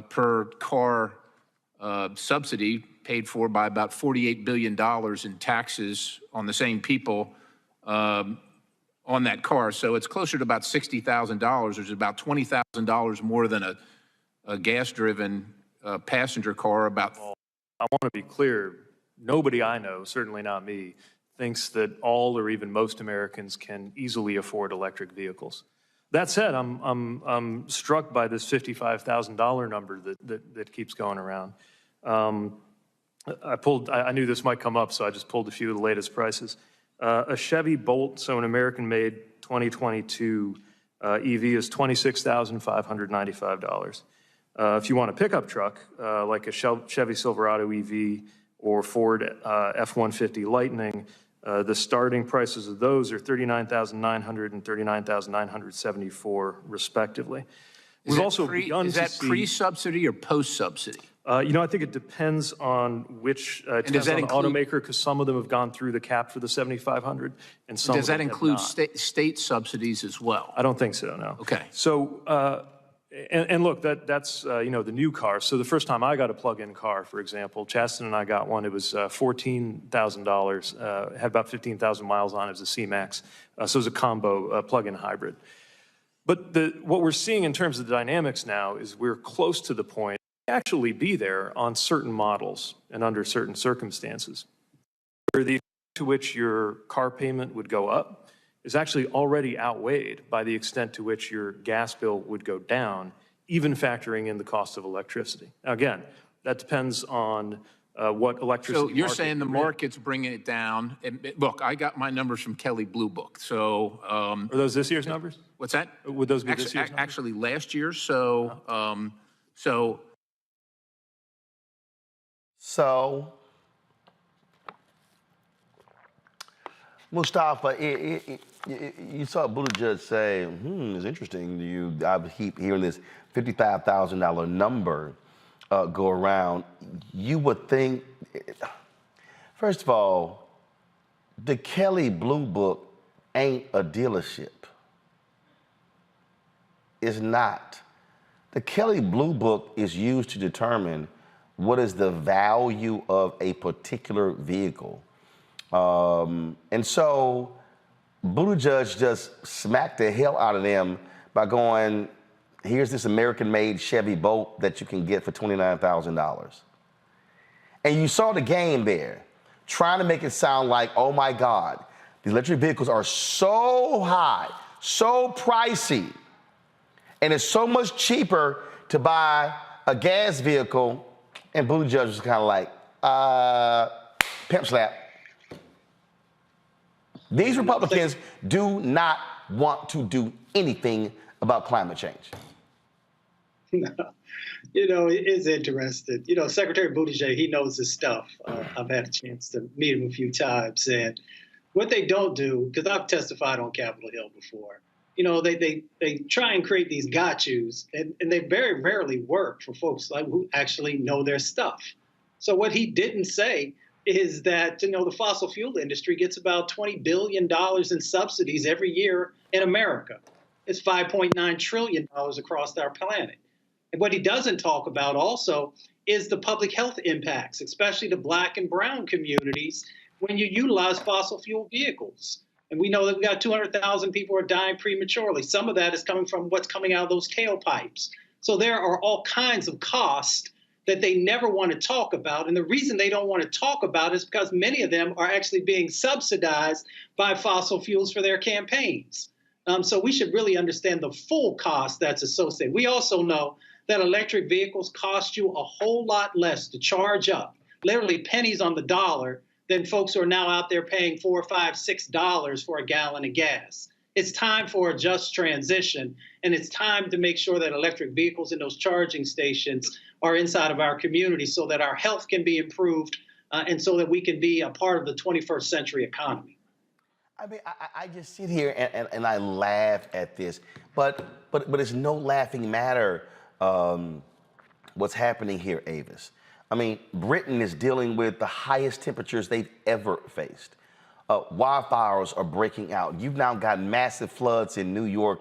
per car subsidy paid for by about $48 billion in taxes on the same people on that car. So it's closer to about $60,000, which is about $20,000 more than a gas-driven passenger car. About. I want to be clear. Nobody I know, certainly not me, thinks that all or even most Americans can easily afford electric vehicles. That said, I'm struck by this $55,000 number that keeps going around. I knew this might come up, so I just pulled a few of the latest prices. A Chevy Bolt, so an American-made 2022 EV, is $26,595. If you want a pickup truck, like a Chevy Silverado EV or Ford F-150 Lightning, the starting prices of those are $39,900 and $39,974, respectively. We've also begun to see... Is that pre-subsidy or post-subsidy? I think it depends on which depends on the automaker, because some of them have gone through the cap for the $7,500, and some does that include state subsidies as well? I don't think so. No. Okay. So. And look, that's the new car. So the first time I got a plug-in car, for example, Chasten and I got one. It was $14,000. Had about 15,000 miles on it. It was a C-Max. So it was a combo plug-in hybrid. But what we're seeing in terms of the dynamics now is we're close to the point to actually be there on certain models and under certain circumstances, where the extent to which your car payment would go up is actually already outweighed by the extent to which your gas bill would go down, even factoring in the cost of electricity. Now, again, that depends on what electricity. So you're saying the market's bringing it down. And look, I got my numbers from Kelley Blue Book. So are those this year's numbers? What's that? Would those be this year's numbers? Actually, last year. So Mustafa, you saw Buttigieg say, it's interesting. I keep hearing this $55,000 number go around. You would think, first of all, the Kelley Blue Book ain't a dealership. It's not. The Kelley Blue Book is used to determine what is the value of a particular vehicle. And so Buttigieg just smacked the hell out of them by going, here's this American-made Chevy Bolt that you can get for $29,000. And you saw the game there, trying to make it sound like, oh my God, the electric vehicles are so high, so pricey, and it's so much cheaper to buy a gas vehicle. And Buttigieg was kind of like, pimp slap. These Republicans do not want to do anything about climate change. No. It is interesting. Secretary Buttigieg, he knows his stuff. I've had a chance to meet him a few times. And what they don't do, because I've testified on Capitol Hill before, they try and create these got-yous, and they very rarely work for folks who actually know their stuff. So what he didn't say is that, the fossil fuel industry gets about $20 billion in subsidies every year in America. It's $5.9 trillion across our planet. And what he doesn't talk about also is the public health impacts, especially to Black and brown communities, when you utilize fossil fuel vehicles. And we know that we got 200,000 people are dying prematurely. Some of that is coming from what's coming out of those tailpipes. So there are all kinds of costs that they never want to talk about. And the reason they don't want to talk about it is because many of them are actually being subsidized by fossil fuels for their campaigns. So we should really understand the full cost that's associated. We also know that electric vehicles cost you a whole lot less to charge up, literally pennies on the dollar, than folks who are now out there paying $4, $5, $6 for a gallon of gas. It's time for a just transition, and it's time to make sure that electric vehicles and those charging stations are inside of our community so that our health can be improved and so that we can be a part of the 21st century economy. I mean, I just sit here and I laugh at this, but it's no laughing matter what's happening here, Avis. I mean, Britain is dealing with the highest temperatures they've ever faced. Wildfires are breaking out. You've now got massive floods in New York,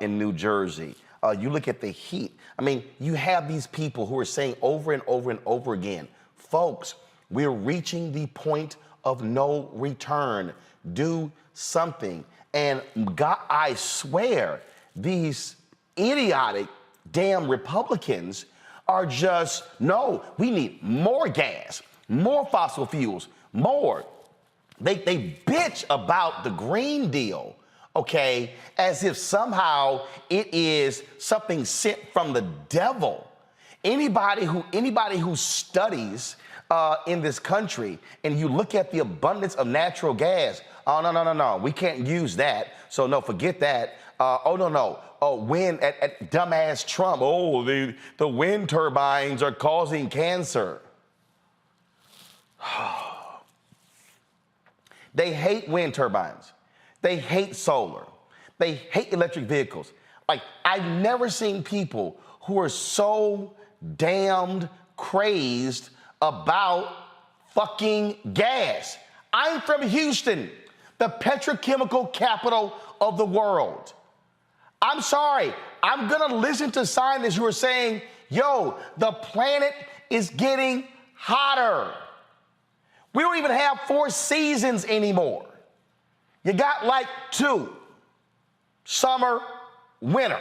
in New Jersey. You look at the heat. I mean, you have these people who are saying over and over and over again, folks, we're reaching the point of no return. Do something. And God, I swear, these idiotic damn Republicans are just, no, we need more gas, more fossil fuels, more. They bitch about the Green Deal, okay, as if somehow it is something sent from the devil. Anybody who studies in this country and you look at the abundance of natural gas, oh, no, we can't use that. So no, forget that. Wind at dumbass Trump. Oh, the wind turbines are causing cancer. They hate wind turbines. They hate solar. They hate electric vehicles. Like, I've never seen people who are so damned crazed about fucking gas. I'm from Houston, the petrochemical capital of the world. I'm sorry, I'm gonna listen to scientists who are saying, yo, the planet is getting hotter. We don't even have 4 seasons anymore. You got like 2, summer, winter.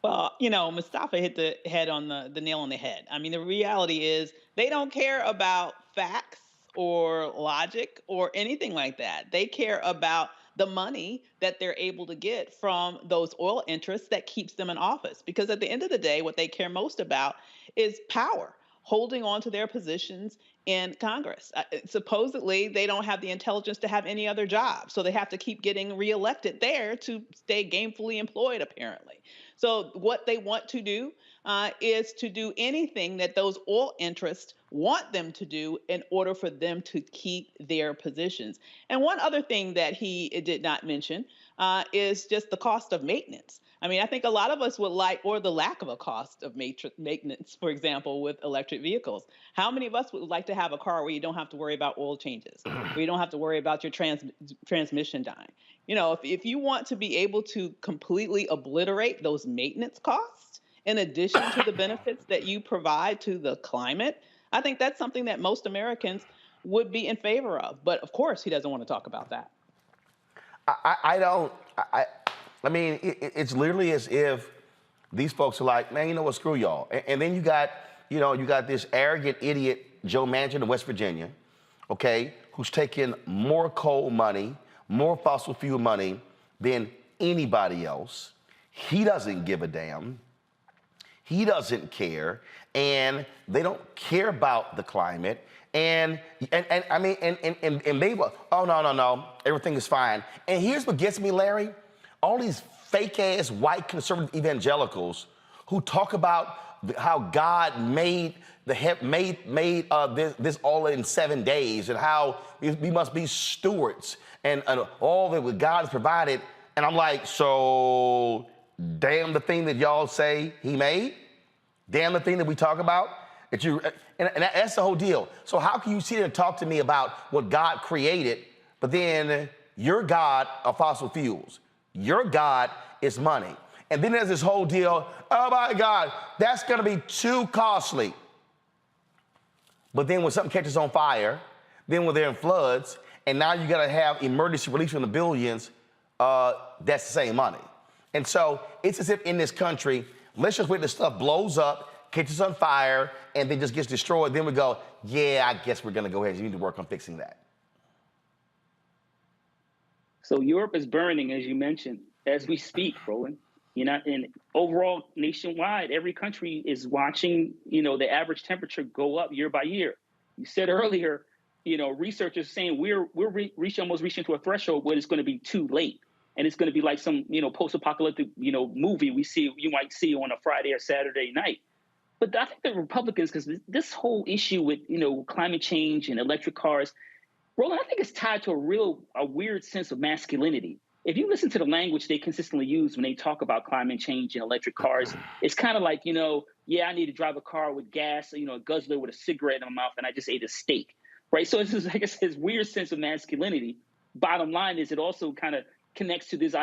Well, Mustafa hit the head on the nail on the head. I mean, the reality is they don't care about facts or logic or anything like that. They care about the money that they're able to get from those oil interests that keeps them in office. Because at the end of the day, what they care most about is power, holding on to their positions in Congress. Supposedly, they don't have the intelligence to have any other job. So they have to keep getting reelected there to stay gainfully employed, apparently. So what they want to do is to do anything that those oil interests want them to do in order for them to keep their positions. And one other thing that he did not mention is just the cost of maintenance. I mean, I think a lot of us would like, or the lack of a cost of maintenance, for example, with electric vehicles. How many of us would like to have a car where you don't have to worry about oil changes, where you don't have to worry about your transmission dying? If you want to be able to completely obliterate those maintenance costs, in addition to the benefits that you provide to the climate, I think that's something that most Americans would be in favor of. But of course, he doesn't want to talk about that. I mean, it's literally as if these folks are like, man, you know what, screw y'all. And then you got this arrogant idiot, Joe Manchin of West Virginia, okay, who's taking more coal money, more fossil fuel money than anybody else. He doesn't give a damn. He doesn't care. And they don't care about the climate. And I mean, and they were, oh, no, everything is fine. And here's what gets me, Larry. All these fake ass white conservative evangelicals who talk about how God made this all in 7 days and how we must be stewards and all that God has provided. And I'm like, so damn the thing that y'all say he made, damn the thing that we talk about. And that's the whole deal. So how can you sit here and talk to me about what God created, but then your God are fossil fuels? Your God is money. And then there's this whole deal, oh my God, that's gonna be too costly. But then when something catches on fire, then when they're in floods, and now you gotta have emergency relief from the billions, that's the same money. And so it's as if in this country, let's just wait till stuff blows up, catches on fire, and then just gets destroyed. Then we go, yeah, I guess we're gonna go ahead and you need to work on fixing that. So Europe is burning, as you mentioned, as we speak, Roland. And overall, nationwide, every country is watching, the average temperature go up year by year. You said earlier, researchers saying we're almost reaching to a threshold where it's going to be too late. And it's going to be like some, post-apocalyptic, movie you might see on a Friday or Saturday night. But I think the Republicans, because this whole issue with, climate change and electric cars, Roland, I think it's tied to a weird sense of masculinity. If you listen to the language they consistently use when they talk about climate change and electric cars, it's kind of like, yeah, I need to drive a car with gas, a guzzler with a cigarette in my mouth, and I just ate a steak, right? So it's just, I guess, this weird sense of masculinity. Bottom line is it also kind of connects to this,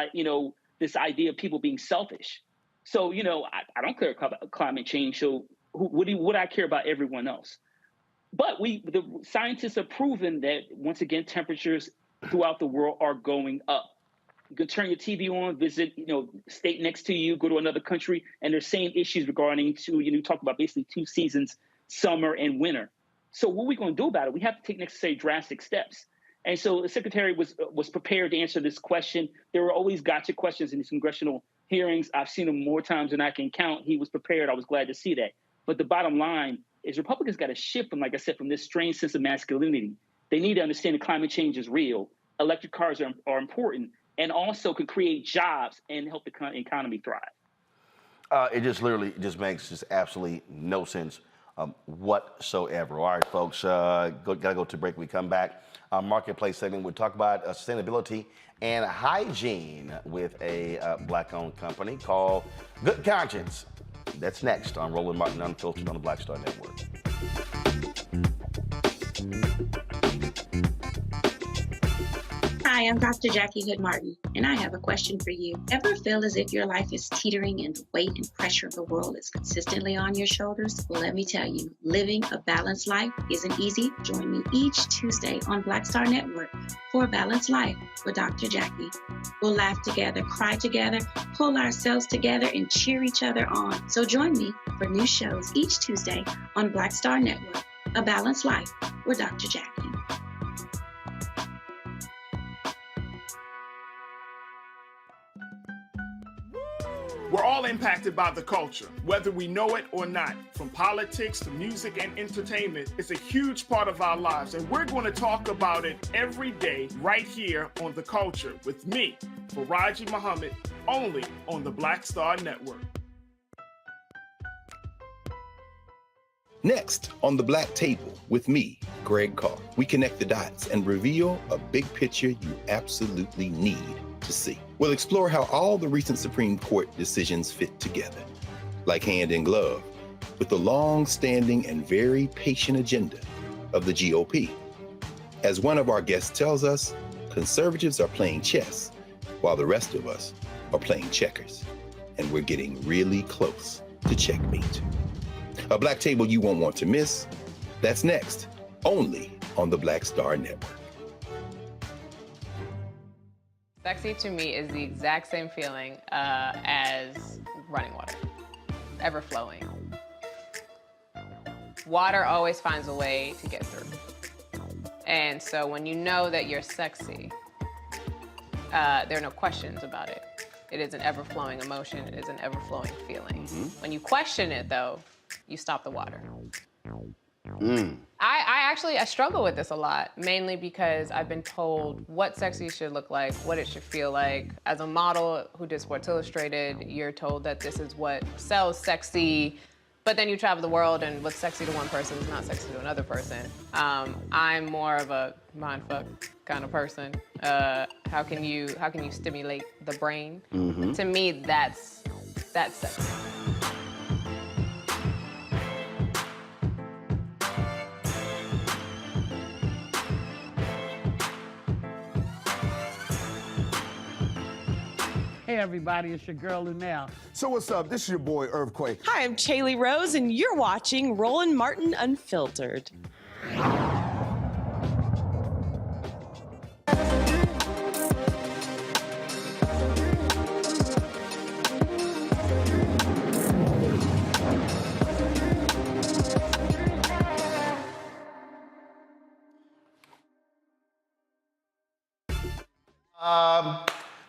this idea of people being selfish. So, I don't care about climate change. So what do I care about everyone else? But the scientists have proven that, once again, temperatures throughout the world are going up. You can turn your TV on, visit, state next to you, go to another country, and there's same issues regarding talk about basically 2 seasons, summer and winter. So what are we going to do about it? We have to take necessary drastic steps. And so the secretary was prepared to answer this question. There were always gotcha questions in these congressional hearings. I've seen them more times than I can count. He was prepared. I was glad to see that. But the bottom line is Republicans got to shift from, like I said, from this strange sense of masculinity. They need to understand that climate change is real. Electric cars are important, and also can create jobs and help the economy thrive. It just literally makes just absolutely no sense whatsoever. All right, folks, gotta go to break. We come back. Marketplace segment. We'll talk about sustainability and hygiene with a black-owned company called Good Conscience. That's next on Roland Martin Unfiltered on the Black Star Network. Hi, I'm Dr. Jackie Hood Martin, and I have a question for you. Ever feel as if your life is teetering and the weight and pressure of the world is consistently on your shoulders? Well, let me tell you, living a balanced life isn't easy. Join me each Tuesday on Black Star Network for A Balanced Life with Dr. Jackie. We'll laugh together, cry together, pull ourselves together, and cheer each other on. So join me for new shows each Tuesday on Black Star Network, A Balanced Life with Dr. Jackie. We're all impacted by the culture, whether we know it or not. From politics to music and entertainment, it's a huge part of our lives, and we're going to talk about it every day right here on The Culture with me, Faraji Muhammad, only on the Black Star Network. Next on The Black Table with me, Greg Carr, we connect the dots and reveal a big picture you absolutely need to see. We'll explore how all the recent Supreme Court decisions fit together, like hand in glove, with the long-standing and very patient agenda of the GOP. As one of our guests tells us, conservatives are playing chess, while the rest of us are playing checkers. And we're getting really close to checkmate. A Black Table you won't want to miss. That's next, only on the Black Star Network. Sexy to me is the exact same feeling as running water, ever flowing. Water always finds a way to get through. And so when you know that you're sexy, there are no questions about it. It is an ever-flowing emotion. It is an ever-flowing feeling. When you question it, though, you stop the water. I struggle with this a lot, mainly because I've been told what sexy should look like, what it should feel like. As a model who did Sports Illustrated, you're told that this is what sells sexy, but then you travel the world and what's sexy to one person is not sexy to another person. I'm more of a mindfuck kind of person. How can you stimulate the brain? To me, that's sexy. Hey everybody, it's your girl Lunel. So what's up? This is your boy Earthquake. Hi, I'm Chaley Rose, and you're watching Roland Martin Unfiltered.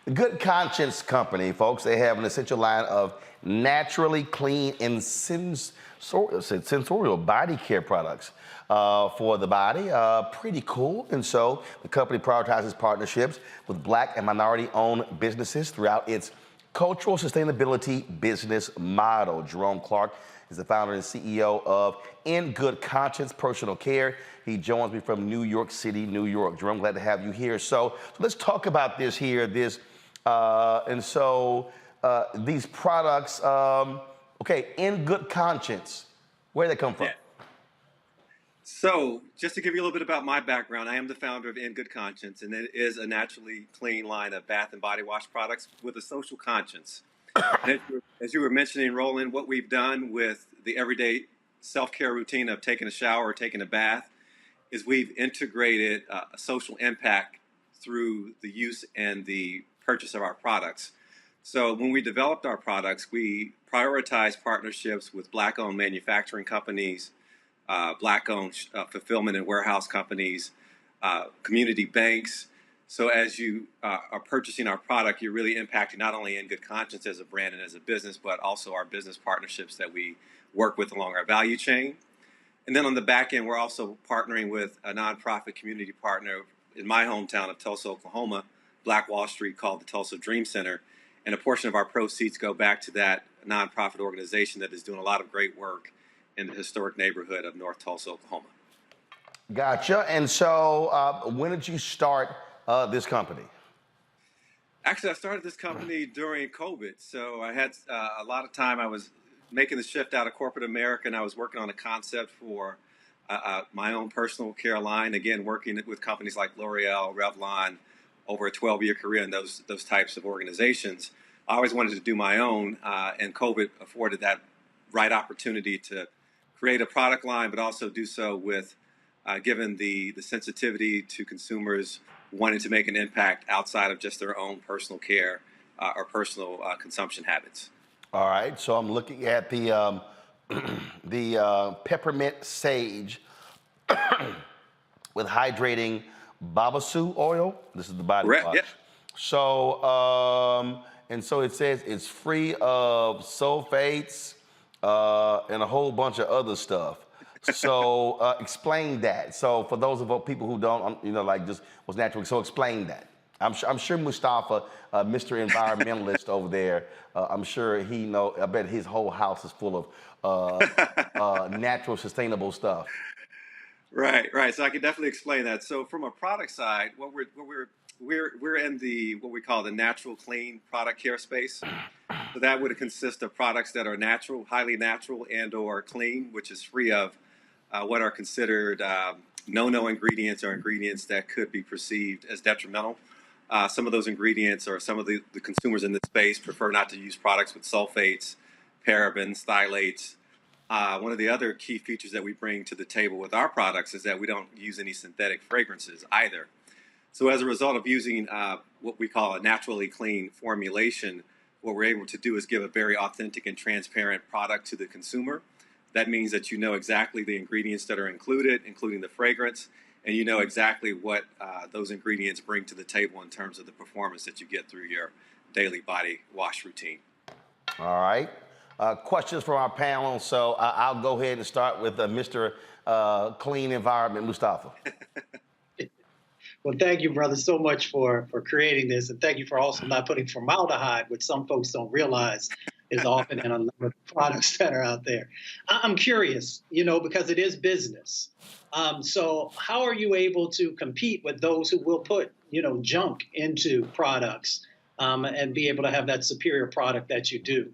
The Good Conscience Company, folks, they have an essential line of naturally clean and sensorial body care products for the body. Pretty cool. And so the company prioritizes partnerships with Black and minority-owned businesses throughout its cultural sustainability business model. Jerome Clark is the founder and CEO of In Good Conscience Personal Care. He joins me from New York City, New York. Jerome, glad to have you here. So let's talk about this here. These products, okay, In Good Conscience, where did they come from? Yeah. So just to give you a little bit about my background, I am the founder of In Good Conscience, and it is a naturally clean line of bath and body wash products with a social conscience. As you were mentioning, Roland, what we've done with the everyday self-care routine of taking a shower or taking a bath is we've integrated a social impact through the use and the purchase of our products. So when we developed our products, we prioritized partnerships with Black-owned manufacturing companies, Black-owned fulfillment and warehouse companies, community banks. So as you are purchasing our product, you're really impacting not only In Good Conscience as a brand and as a business, but also our business partnerships that we work with along our value chain. And then on the back end, we're also partnering with a nonprofit community partner in my hometown of Tulsa, Oklahoma, Black Wall Street, called the Tulsa Dream Center. And a portion of our proceeds go back to that nonprofit organization that is doing a lot of great work in the historic neighborhood of North Tulsa, Oklahoma. Gotcha. And so when did you start this company? Actually, I started this company during COVID. So I had a lot of time. I was making the shift out of corporate America, and I was working on a concept for my own personal care line. Again, working with companies like L'Oreal, Revlon, over a 12-year career in those types of organizations. I always wanted to do my own, and COVID afforded that right opportunity to create a product line, but also do so with, given the sensitivity to consumers wanting to make an impact outside of just their own personal care or personal consumption habits. All right, so I'm looking at the peppermint sage with hydrating babasu oil. This is the body wash. Yep. So, and so it says it's free of sulfates and a whole bunch of other stuff. So explain that. So for those of people who don't, like just what's natural. So explain that. I'm sure Mustafa, Mr. Environmentalist over there, I'm sure he know. I bet his whole house is full of natural, sustainable stuff. Right. So I can definitely explain that. So from a product side, we're in the what we call the natural, clean product care space. So that would consist of products that are natural, highly natural, and/or clean, which is free of what are considered no ingredients or ingredients that could be perceived as detrimental. Some of those ingredients or some of the consumers in this space prefer not to use products with sulfates, parabens, phthalates. One of the other key features that we bring to the table with our products is that we don't use any synthetic fragrances either. So as a result of using what we call a naturally clean formulation, what we're able to do is give a very authentic and transparent product to the consumer. That means that you know exactly the ingredients that are included, including the fragrance, and you know exactly what those ingredients bring to the table in terms of the performance that you get through your daily body wash routine. All right. Questions from our panel. So I'll go ahead and start with Mr. Clean Environment, Mustafa. Well, thank you, brother, so much for creating this. And thank you for also not putting formaldehyde, which some folks don't realize is often in a number of products that are out there. I'm curious, because it is business. So how are you able to compete with those who will put, junk into products and be able to have that superior product that you do?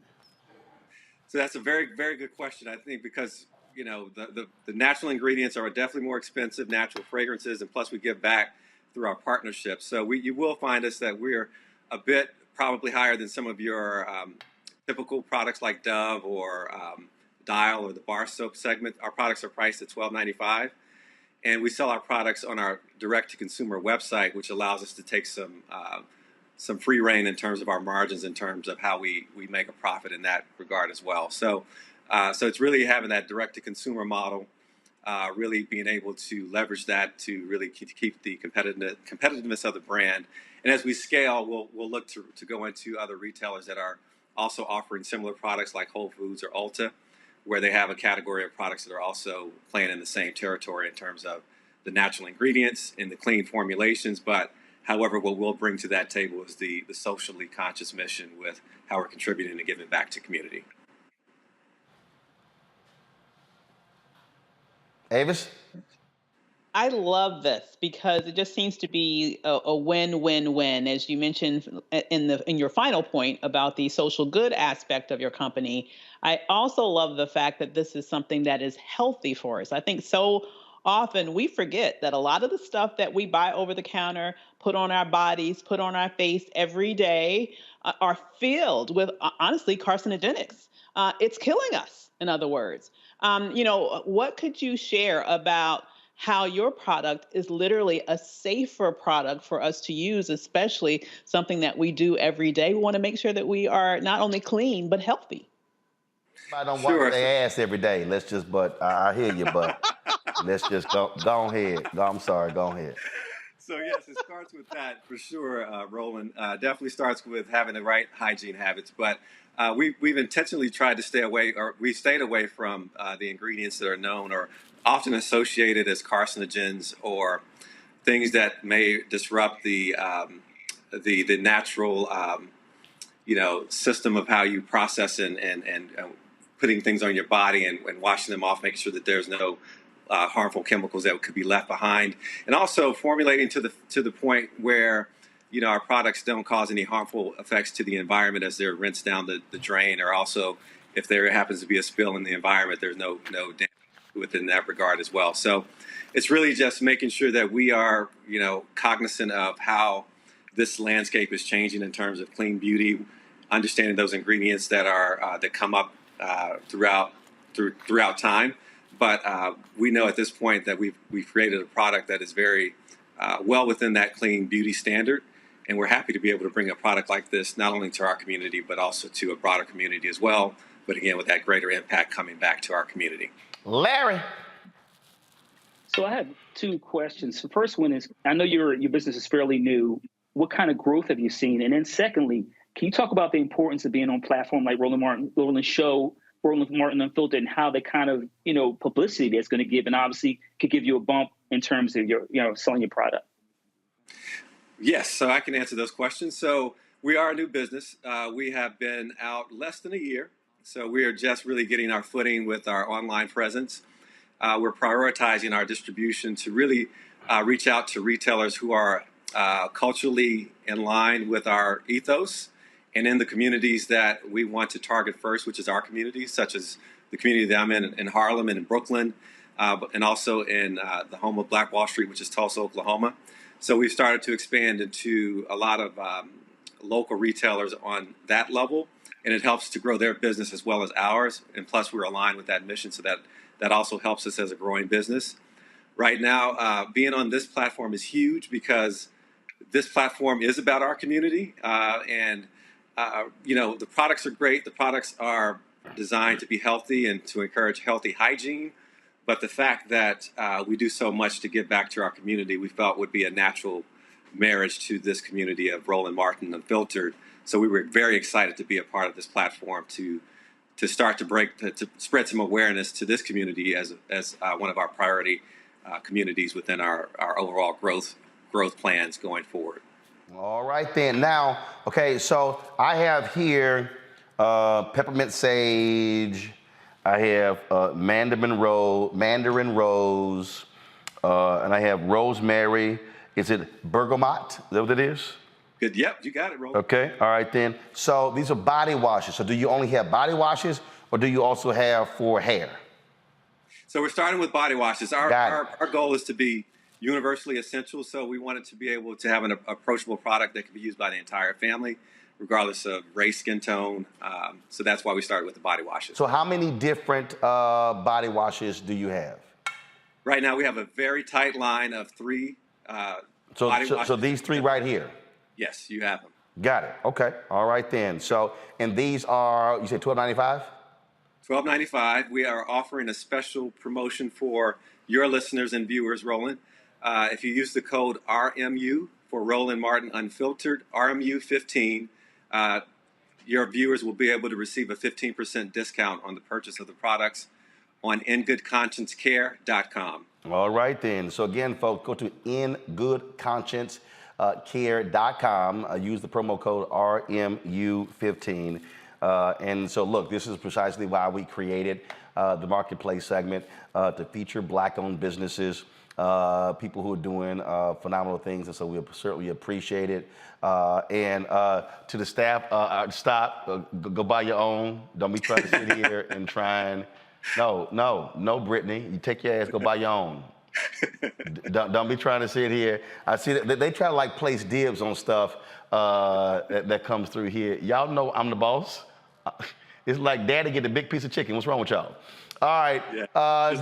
So that's a very, very good question, I think, because, the natural ingredients are definitely more expensive, natural fragrances, and plus we give back through our partnerships. So you will find us that we're a bit probably higher than some of your typical products like Dove or Dial or the bar soap segment. Our products are priced at $12.95, and we sell our products on our direct-to-consumer website, which allows us to take some free reign in terms of our margins, in terms of how we make a profit in that regard as well. So it's really having that direct-to-consumer model, really being able to leverage that to really keep the competitiveness of the brand. And as we scale, we'll look to go into other retailers that are also offering similar products like Whole Foods or Ulta, where they have a category of products that are also playing in the same territory in terms of the natural ingredients and the clean formulations. But however, what we'll bring to that table is the socially conscious mission with how we're contributing and giving back to community. Avis? I love this because it just seems to be a win-win-win, as you mentioned in your final point about the social good aspect of your company. I also love the fact that this is something that is healthy for us. I think so often we forget that a lot of the stuff that we buy over the counter, put on our bodies, put on our face every day are filled with, honestly, carcinogenics. It's killing us, in other words. What could you share about how your product is literally a safer product for us to use, especially something that we do every day? We want to make sure that we are not only clean, but healthy. I don't wash their ass every day. I hear you, but let's just go ahead. I'm sorry, go ahead. So yes, it starts with that for sure, Roland. Definitely starts with having the right hygiene habits. But we've intentionally tried to stay away, or we stayed away from the ingredients that are known or often associated as carcinogens or things that may disrupt the natural system of how you process and putting things on your body and washing them off, making sure that there's no harmful chemicals that could be left behind, and also formulating to the point where our products don't cause any harmful effects to the environment as they're rinsed down the drain, or also if there happens to be a spill in the environment, there's no damage within that regard as well. So it's really just making sure that we are cognizant of how this landscape is changing in terms of clean beauty, understanding those ingredients that are that come up throughout time. But we know at this point that we've created a product that is very well within that clean beauty standard, and we're happy to be able to bring a product like this not only to our community but also to a broader community as well. But again, with that greater impact coming back to our community. Larry. So I have two questions. The first one is, I know your business is fairly new. What kind of growth have you seen? And then secondly, can you talk about the importance of being on a platform like Roland Martin Unfiltered, and how the kind of publicity that's going to give, and obviously could give you a bump in terms of your selling your product? Yes, so I can answer those questions. So we are a new business. We have been out less than a year. So we are just really getting our footing with our online presence. We're prioritizing our distribution to really reach out to retailers who are culturally in line with our ethos and in the communities that we want to target first, which is our communities, such as the community that I'm in Harlem and in Brooklyn, and also in the home of Black Wall Street, which is Tulsa, Oklahoma. So we've started to expand into a lot of local retailers on that level, and it helps to grow their business as well as ours. And plus, we're aligned with that mission, so that also helps us as a growing business. Right now, being on this platform is huge because this platform is about our community, and the products are great. The products are designed to be healthy and to encourage healthy hygiene. But the fact that we do so much to give back to our community, we felt would be a natural marriage to this community of Roland Martin Unfiltered. So we were very excited to be a part of this platform to start to spread some awareness to this community as one of our priority communities within our overall growth plans going forward. All right then. Now, okay, so I have here peppermint sage. I have mandarin rose, and I have rosemary. Is it bergamot? Is that what it is? Good. Yep, you got it, Roland. Okay. All right then. So these are body washes. So do you only have body washes, or do you also have for hair? So we're starting with body washes. Our goal is to be universally essential. So we wanted to be able to have an approachable product that can be used by the entire family, regardless of race, skin tone. So that's why we started with the body washes. So how many different body washes do you have? Right now we have a very tight line of 3 body washes. So these 3 right here? Yes, you have them. Got it. Okay. All right then. So, and these are, you said $12.95? $12.95. We are offering a special promotion for your listeners and viewers, Roland. If you use the code RMU for Roland Martin Unfiltered, RMU15, your viewers will be able to receive a 15% discount on the purchase of the products on ingoodconsciencecare.com. All right then. So again, folks, go to ingoodconsciencecare.com. Use the promo code RMU15. And so look, this is precisely why we created the marketplace segment to feature Black-owned businesses, people who are doing phenomenal things, and so we certainly appreciate it. And to the staff, stop, go buy your own. Don't be trying to sit here and try and, no, Brittany, you take your ass, go buy your own. Don't be trying to sit here. I see that they try to like place dibs on stuff that comes through here. Y'all know I'm the boss. It's like daddy get the big piece of chicken. What's wrong with y'all? All right,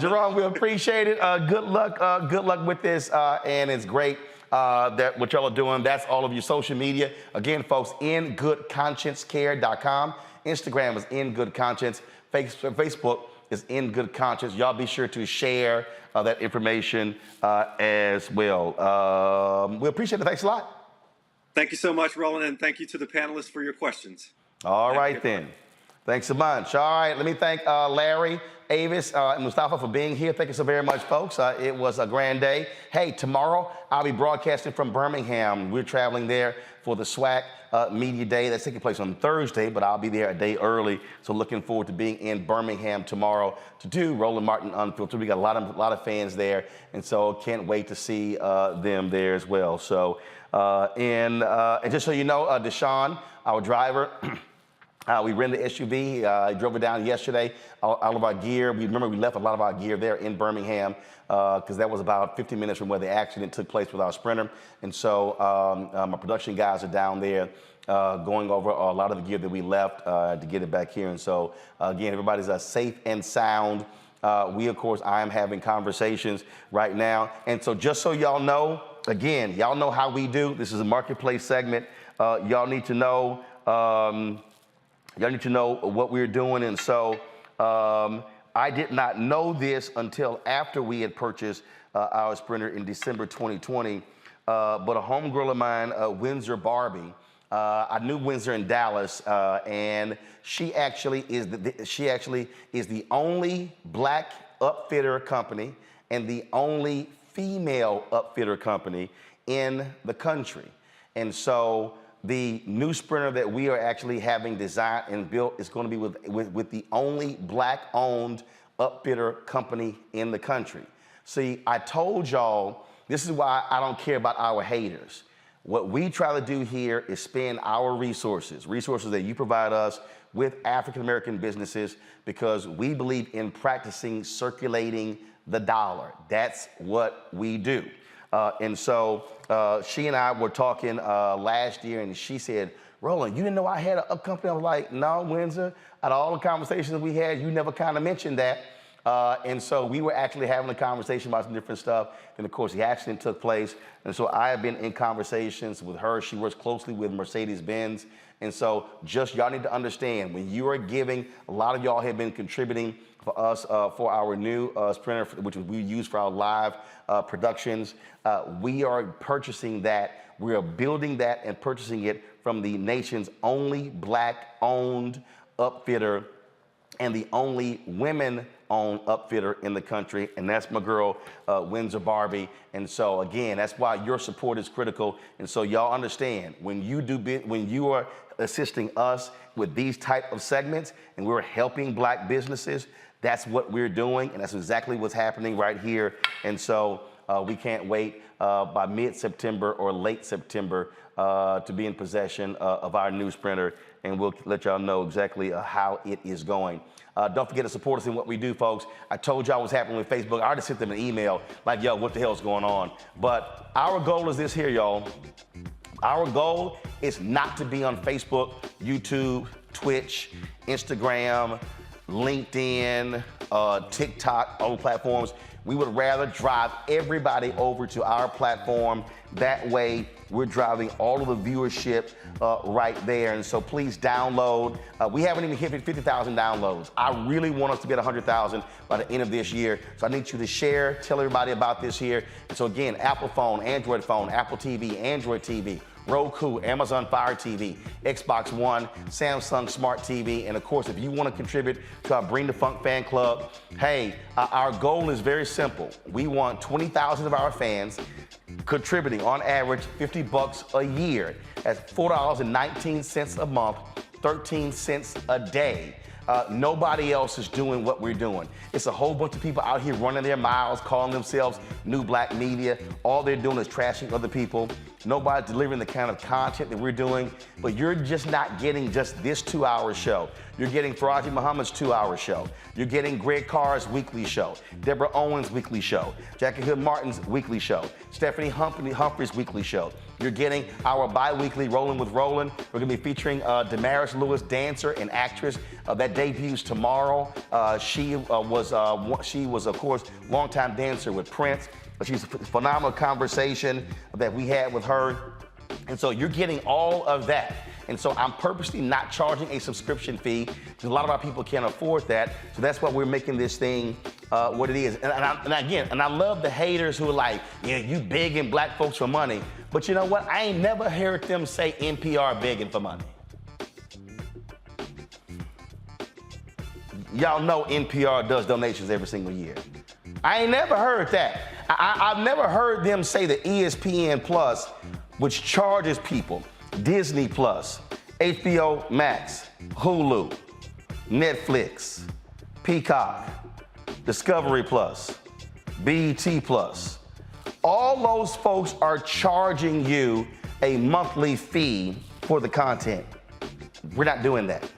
Jerome, we appreciate it. Good luck with this, and it's great that what y'all are doing. That's all of your social media. Again, folks, ingoodconsciencecare.com. Instagram is In Good Conscience. Facebook is In Good Conscience. Y'all be sure to share that information as well. We appreciate it. Thanks a lot. Thank you so much, Roland, and thank you to the panelists for your questions. All right, then. Thanks a bunch. All right, let me thank Larry, Avis, and Mustafa for being here. Thank you so very much, folks. It was a grand day. Hey, tomorrow I'll be broadcasting from Birmingham. We're traveling there for the SWAC Media Day. That's taking place on Thursday, but I'll be there a day early. So looking forward to being in Birmingham tomorrow to do Roland Martin Unfiltered. We got a lot of fans there, and so can't wait to see them there as well. So, and just so you know, Deshaun, our driver, we rented the SUV. I drove it down yesterday. All of our gear. We left a lot of our gear there in Birmingham because that was about 50 minutes from where the accident took place with our Sprinter. And so my production guys are down there going over a lot of the gear that we left to get it back here. And so again, everybody's safe and sound. Of course, I am having conversations right now. And so just so y'all know, again, y'all know how we do. This is a marketplace segment. Y'all need to know. Y'all need to know what we're doing. And so I did not know this until after we had purchased our Sprinter in December 2020. But a homegirl of mine, Windsor Barbie, I knew Windsor in Dallas, and she actually is the only black upfitter company and the only female upfitter company in the country. And so the new Sprinter that we are actually having designed and built is going to be with the only black-owned upfitter company in the country. See, I told y'all, this is why I don't care about our haters. What we try to do here is spend our resources that you provide us with African-American businesses, because we believe in practicing circulating the dollar. That's what we do. And so she and I were talking last year, and she said, Roland, you didn't know I had a company? I was like, no, Windsor. Out of all the conversations we had, you never kind of mentioned that. And so we were actually having a conversation about some different stuff. And of course, the accident took place. And so I have been in conversations with her. She works closely with Mercedes-Benz. And so just y'all need to understand, when you are giving, a lot of y'all have been contributing for us for our new Sprinter, which we use for our live productions. We are purchasing that. We are building that and purchasing it from the nation's only black-owned upfitter and the only women-owned upfitter in the country, and that's my girl, Windsor Barbie. And so again, that's why your support is critical. And so y'all understand, when you are assisting us with these type of segments and we're helping black businesses, that's what we're doing, and that's exactly what's happening right here. And so we can't wait by mid-September or late September to be in possession of our new Sprinter, and we'll let y'all know exactly how it is going. Don't forget to support us in what we do, folks. I told y'all what's happening with Facebook. I already sent them an email like, yo, what the hell's going on? But our goal is this here, y'all. Our goal is not to be on Facebook, YouTube, Twitch, Instagram, LinkedIn, TikTok, all platforms. We would rather drive everybody over to our platform. That way, we're driving all of the viewership right there. And so please download. We haven't even hit 50,000 downloads. I really want us to get 100,000 by the end of this year. So I need you to share, tell everybody about this here. And so again, Apple phone, Android phone, Apple TV, Android TV, Roku, Amazon Fire TV, Xbox One, Samsung Smart TV, and of course, if you want to contribute to our Bring the Funk fan club, hey, our goal is very simple. We want 20,000 of our fans contributing on average $50 a year. That's $4.19 a month, 13 cents a day. Nobody else is doing what we're doing. It's a whole bunch of people out here running their miles, calling themselves New Black Media. All they're doing is trashing other people. Nobody's delivering the kind of content that we're doing, but you're just not getting just this 2-hour show. You're getting Faraji Muhammad's 2-hour show. You're getting Greg Carr's weekly show, Deborah Owens' weekly show, Jackie Hood Martin's weekly show, Stephanie Humphrey's weekly show. You're getting our bi-weekly Rolling with Roland. We're gonna be featuring Damaris Lewis, dancer and actress that debuts tomorrow. She was, of course, longtime dancer with Prince. She's a phenomenal conversation that we had with her. And so you're getting all of that. And so I'm purposely not charging a subscription fee because a lot of our people can't afford that. So that's why we're making this thing what it is. And I love the haters who are like, yeah, you begging black folks for money. But you know what? I ain't never heard them say NPR begging for money. Y'all know NPR does donations every single year. I ain't never heard that. I've never heard them say that ESPN Plus, which charges people, Disney Plus, HBO Max, Hulu, Netflix, Peacock, Discovery Plus, BET Plus, all those folks are charging you a monthly fee for the content. We're not doing that.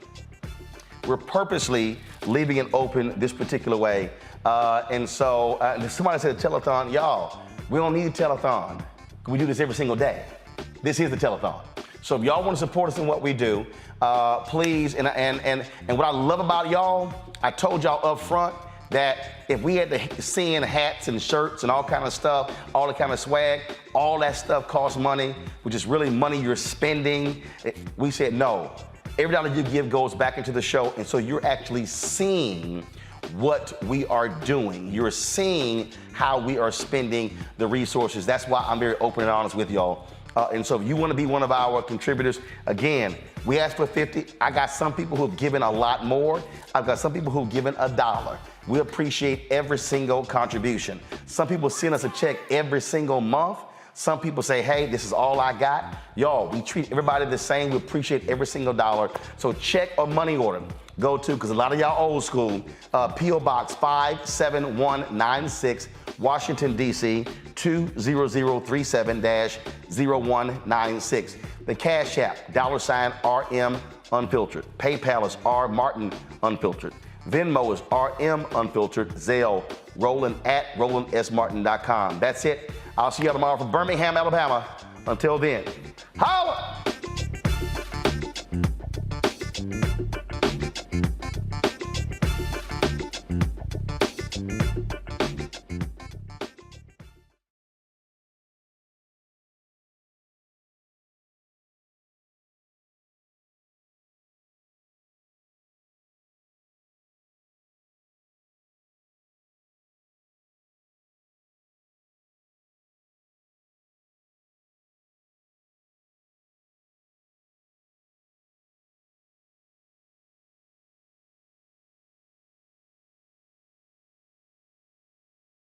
We're purposely leaving it open this particular way. And so somebody said telethon, y'all, we don't need a telethon. We do this every single day. This is the telethon. So if y'all want to support us in what we do, please, and what I love about y'all, I told y'all up front that if we had to send hats and shirts and all kind of stuff, all the kind of swag, all that stuff costs money, which is really money you're spending. We said no. Every dollar you give goes back into the show, and so you're actually seeing what we are doing. You're seeing how we are spending the resources. That's why I'm very open and honest with y'all. And so if you want to be one of our contributors, again, we asked for 50. I got some people who have given a lot more. I've got some people who've given $1. We appreciate every single contribution. Some people send us a check every single month. Some people say, hey, this is all I got. Y'all, we treat everybody the same. We appreciate every single dollar. So check or money order. Go to, because a lot of y'all old school, P.O. Box 57196, Washington, D.C., 20037-0196. The Cash App, $RM Unfiltered. PayPal is R Martin Unfiltered. Venmo is RM Unfiltered. Zelle, Roland at RolandSMartin.com. That's it. I'll see you tomorrow from Birmingham, Alabama. Until then.